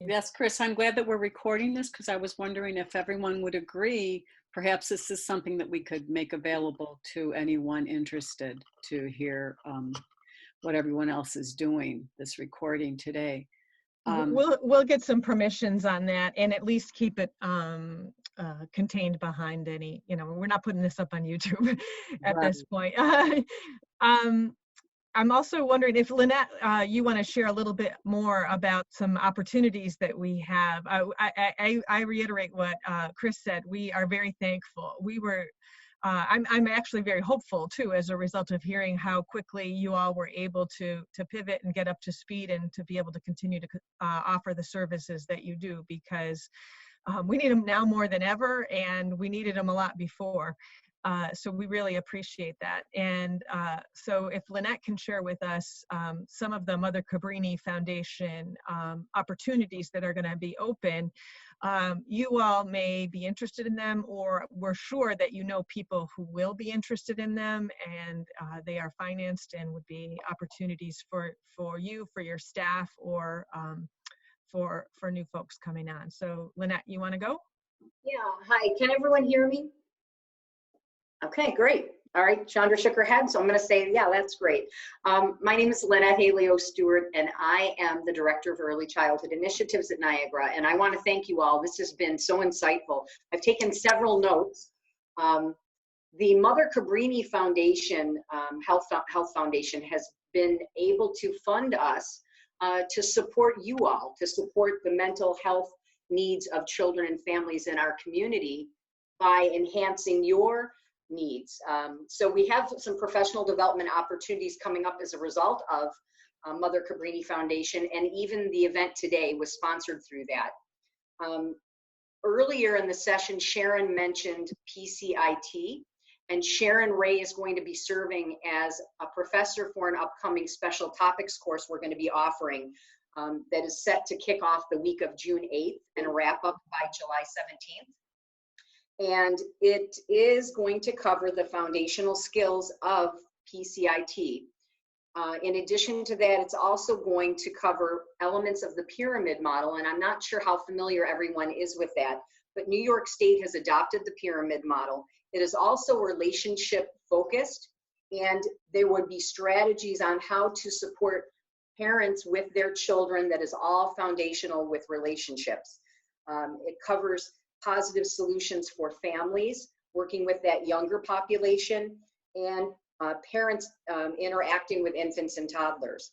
Yes, Chris, I'm glad that we're recording this, because I was wondering if everyone would agree. Perhaps this is something that we could make available to anyone interested to hear what everyone else is doing, this recording today. We'll get some permissions on that, and at least keep it contained behind any, we're not putting this up on YouTube at this point. I'm also wondering if Lynette, you want to share a little bit more about some opportunities that we have. I reiterate what Chris said. We are very thankful. I'm actually very hopeful too, as a result of hearing how quickly you all were able to pivot and get up to speed and to be able to continue to offer the services that you do, because we need them now more than ever, and we needed them a lot before. So we really appreciate that. And so if Lynette can share with us some of the Mother Cabrini Foundation opportunities that are going to be open, you all may be interested in them, or we're sure that people who will be interested in them, and they are financed and would be opportunities for you, for your staff, or for new folks coming on. So Lynette, you want to go? Yeah, hi, can everyone hear me? Okay, great. All right, Chandra shook her head, so I'm going to say, yeah, that's great. My name is Lynette Haleo-Stewart, and I am the Director of Early Childhood Initiatives at Niagara, and I want to thank you all. This has been so insightful. I've taken several notes. The Mother Cabrini Foundation, Health Foundation, has been able to fund us to support you all, to support the mental health needs of children and families in our community by enhancing your needs. So we have some professional development opportunities coming up as a result of Mother Cabrini Foundation, and even the event today was sponsored through that. Earlier in the session, Sharon mentioned PCIT, and Sharon Ray is going to be serving as a professor for an upcoming special topics course we're going to be offering that is set to kick off the week of June 8th and wrap up by July 17th. And it is going to cover the foundational skills of PCIT. In addition to that, it's also going to cover elements of the pyramid model, and I'm not sure how familiar everyone is with that, but New York State has adopted the pyramid model. It is also relationship focused, and there would be strategies on how to support parents with their children that is all foundational with relationships. It covers positive solutions for families, working with that younger population, and parents interacting with infants and toddlers.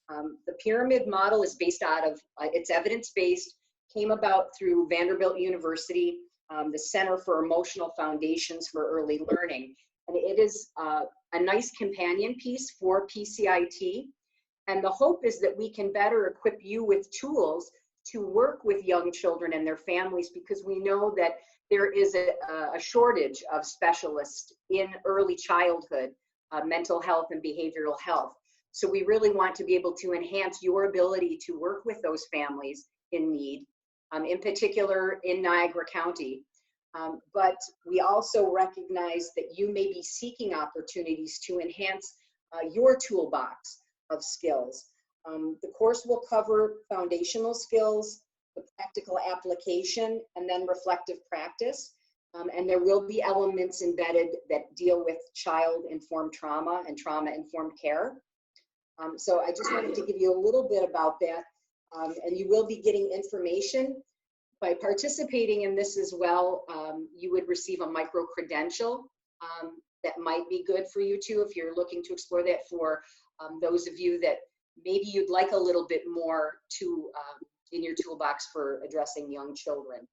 The pyramid model is based out of, it's evidence-based, came about through Vanderbilt University, the Center for Emotional Foundations for Early Learning. And it is a nice companion piece for PCIT. And the hope is that we can better equip you with tools to work with young children and their families, because we know that there is a shortage of specialists in early childhood, mental health and behavioral health. So we really want to be able to enhance your ability to work with those families in need, in particular in Niagara County. But we also recognize that you may be seeking opportunities to enhance your toolbox of skills. The course will cover foundational skills, the practical application, and then reflective practice. And there will be elements embedded that deal with child-informed trauma and trauma-informed care. So I just wanted to give you a little bit about that. And you will be getting information. By participating in this as well, you would receive a micro-credential that might be good for you too, if you're looking to explore that, for those of you that maybe you'd like a little bit more to in your toolbox for addressing young children.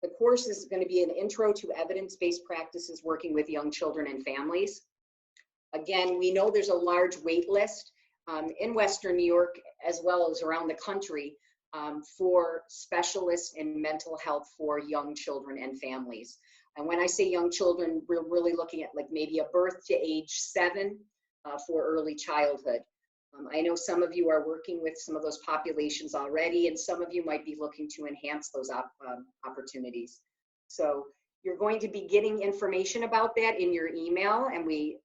The course is going to be an intro to evidence-based practices working with young children and families. Again, we know there's a large wait list in Western New York as well as around the country for specialists in mental health for young children and families. And when I say young children, we're really looking at like maybe a birth to age 7 for early childhood. I know some of you are working with some of those populations already, and some of you might be looking to enhance those opportunities. So you're going to be getting information about that in your email, and we,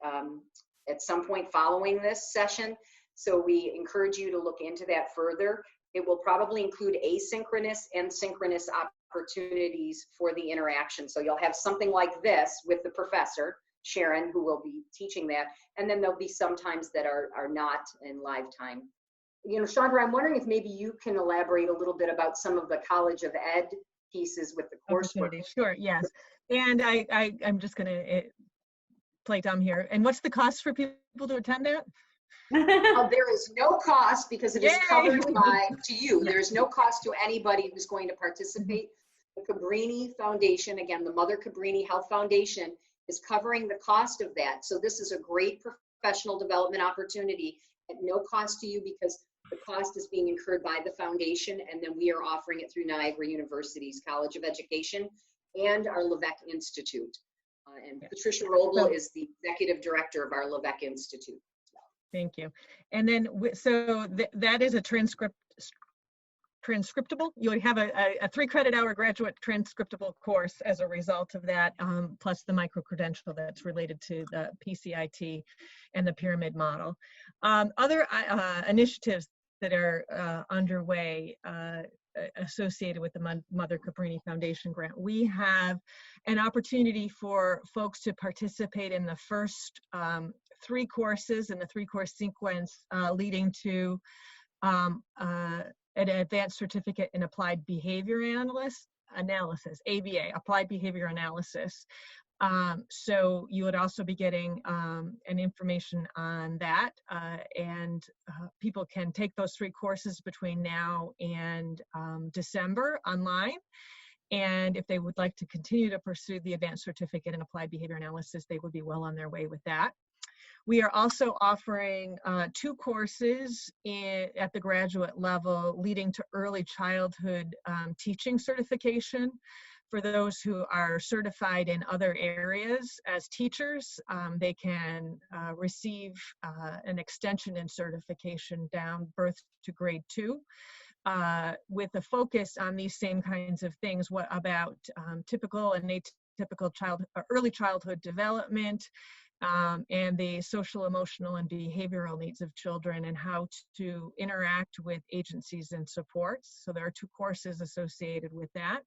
at some point following this session, so we encourage you to look into that further. It will probably include asynchronous and synchronous opportunities for the interaction. So you'll have something like this with the professor, Sharon, who will be teaching that, and then there'll be some times that are not in live time. You know, Chandra, I'm wondering if maybe you can elaborate a little bit about some of the College of Ed pieces with the coursework. Sure, yes. And I'm just going to play dumb here. And what's the cost for people to attend that? There is no cost because it is covered by, to you, Yeah. there is no cost to anybody who's going to participate. The Cabrini Foundation, again, the Mother Cabrini Health Foundation, is covering the cost of that. So this is a great professional development opportunity at no cost to you, because the cost is being incurred by the foundation, and then we are offering it through Niagara University's College of Education and our Levesque Institute. And Patricia Roble is the executive director of our Levesque Institute. Thank you. And then, so that is a transcriptable. You would have a 3-credit-hour graduate transcriptable course as a result of that, plus the micro-credential that's related to the PCIT and the pyramid model. Other initiatives that are underway associated with the Mother Cabrini Foundation grant. We have an opportunity for folks to participate in the first 3 courses in the 3-course sequence leading to an advanced certificate in applied behavior analysis, ABA, applied behavior analysis. So you would also be getting an information on that, and people can take those 3 courses between now and December online. And if they would like to continue to pursue the advanced certificate in applied behavior analysis, they would be well on their way with that. We are also offering 2 courses at the graduate level leading to early childhood teaching certification. For those who are certified in other areas as teachers, they can receive an extension in certification down birth to grade 2. With a focus on these same kinds of things. What about typical and atypical early childhood development, and the social, emotional, and behavioral needs of children and how to interact with agencies and supports. So there are 2 courses associated with that.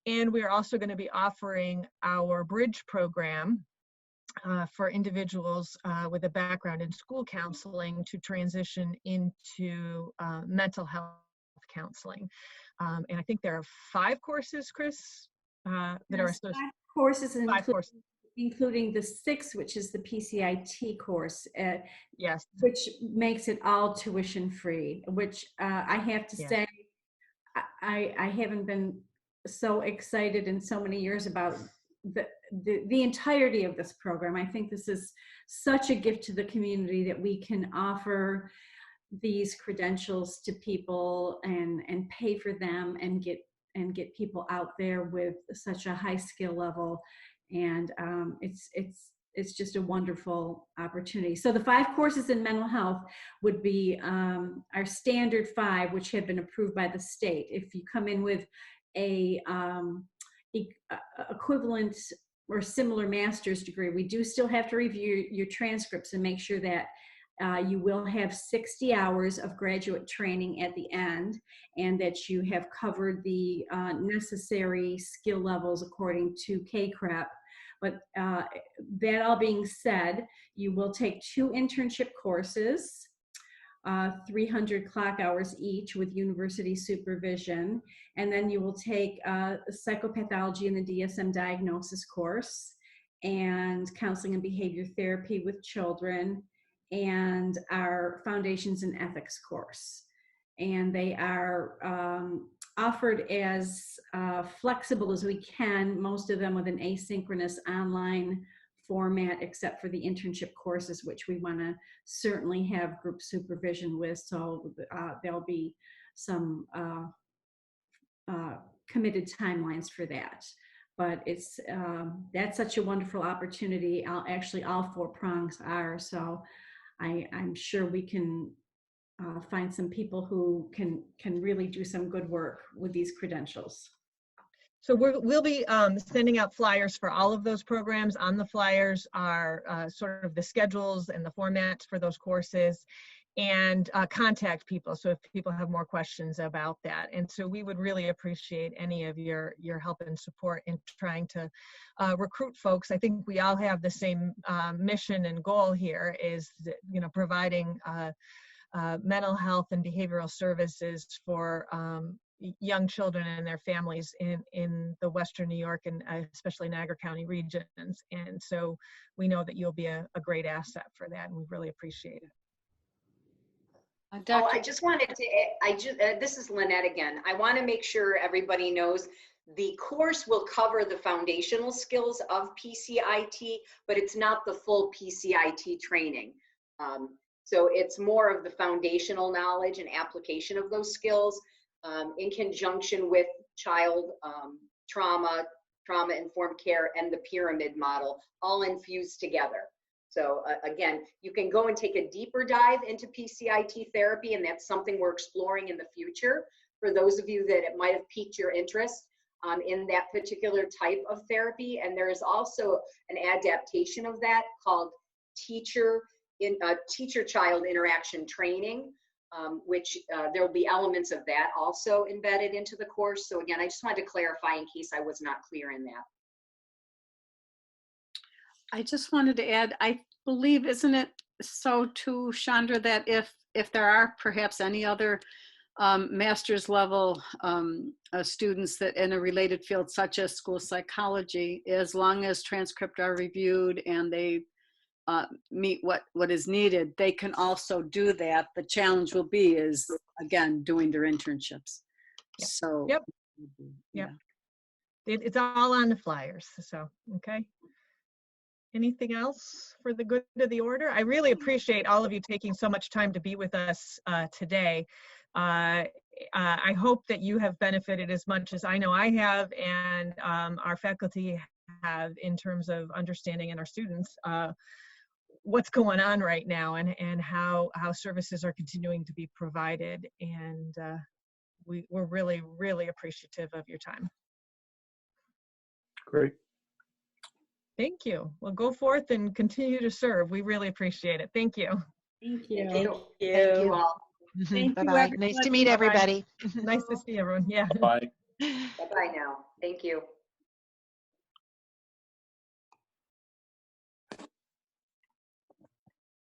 And we're also going to be offering our bridge program for individuals with a background in school counseling to transition into mental health counseling. And I think there are 5 courses, Chris, that are associated. 5 courses, 5 courses. including the 6th, which is the PCIT course. Yes. Which makes it all tuition free, which I have to say, I haven't been so excited in so many years about the entirety of this program. I think this is such a gift to the community that we can offer these credentials to people and pay for them and get people out there with such a high skill level. And it's just a wonderful opportunity. So the 5 courses in mental health would be our standard 5, which have been approved by the state. If you come in with a equivalent or similar master's degree, we do still have to review your transcripts and make sure that you will have 60 hours of graduate training at the end, and that you have covered the necessary skill levels according to KCREP. But that all being said, you will take 2 internship courses, 300 clock hours each with university supervision. And then you will take psychopathology and the DSM diagnosis course, and counseling and behavior therapy with children, and our foundations and ethics course. And they are offered as flexible as we can, most of them with an asynchronous online format, except for the internship courses, which we want to certainly have group supervision with. So there'll be some committed timelines for that. But it's that's such a wonderful opportunity. Actually, all 4 prongs are. So I'm sure we can find some people who can really do some good work with these credentials. So we'll be sending out flyers for all of those programs. On the flyers are sort of the schedules and the formats for those courses, and contact people. So if people have more questions about that. And so we would really appreciate any of your help and support in trying to recruit folks. I think we all have the same mission and goal here, is, providing mental health and behavioral services for young children and their families in the Western New York and especially Niagara County regions. And so we know that you'll be a great asset for that, and we really appreciate it. Oh, I just wanted to, this is Lynette again. I want to make sure everybody knows the course will cover the foundational skills of PCIT, but it's not the full PCIT training. So it's more of the foundational knowledge and application of those skills in conjunction with child trauma-informed care, and the pyramid model, all infused together. So again, you can go and take a deeper dive into PCIT therapy, and that's something we're exploring in the future for those of you that it might have piqued your interest in that particular type of therapy. And there is also an adaptation of that called teacher-child interaction training, which there will be elements of that also embedded into the course. So again, I just wanted to clarify in case I was not clear in that. I just wanted to add, I believe, isn't it so too, Chandra, that if there are perhaps any other master's level students that in a related field such as school psychology, as long as transcripts are reviewed and they meet what is needed, they can also do that. The challenge will be is, again, doing their internships. Yep. So yep. Yeah. It's all on the flyers. So okay. Anything else for the good of the order? I really appreciate all of you taking so much time to be with us today. I hope that you have benefited as much as I know I have, and our faculty have, in terms of understanding, and our students, what's going on right now, and how services are continuing to be provided. And we're really, really appreciative of your time. Great. Thank you. Well, go forth and continue to serve. We really appreciate it. Thank you. Thank you. Thank you. Thank Thank you. you all. Thank you, Bye-bye. Nice to meet everybody. everybody. Nice to see everyone. Yeah. Bye. Bye-bye now. Thank you.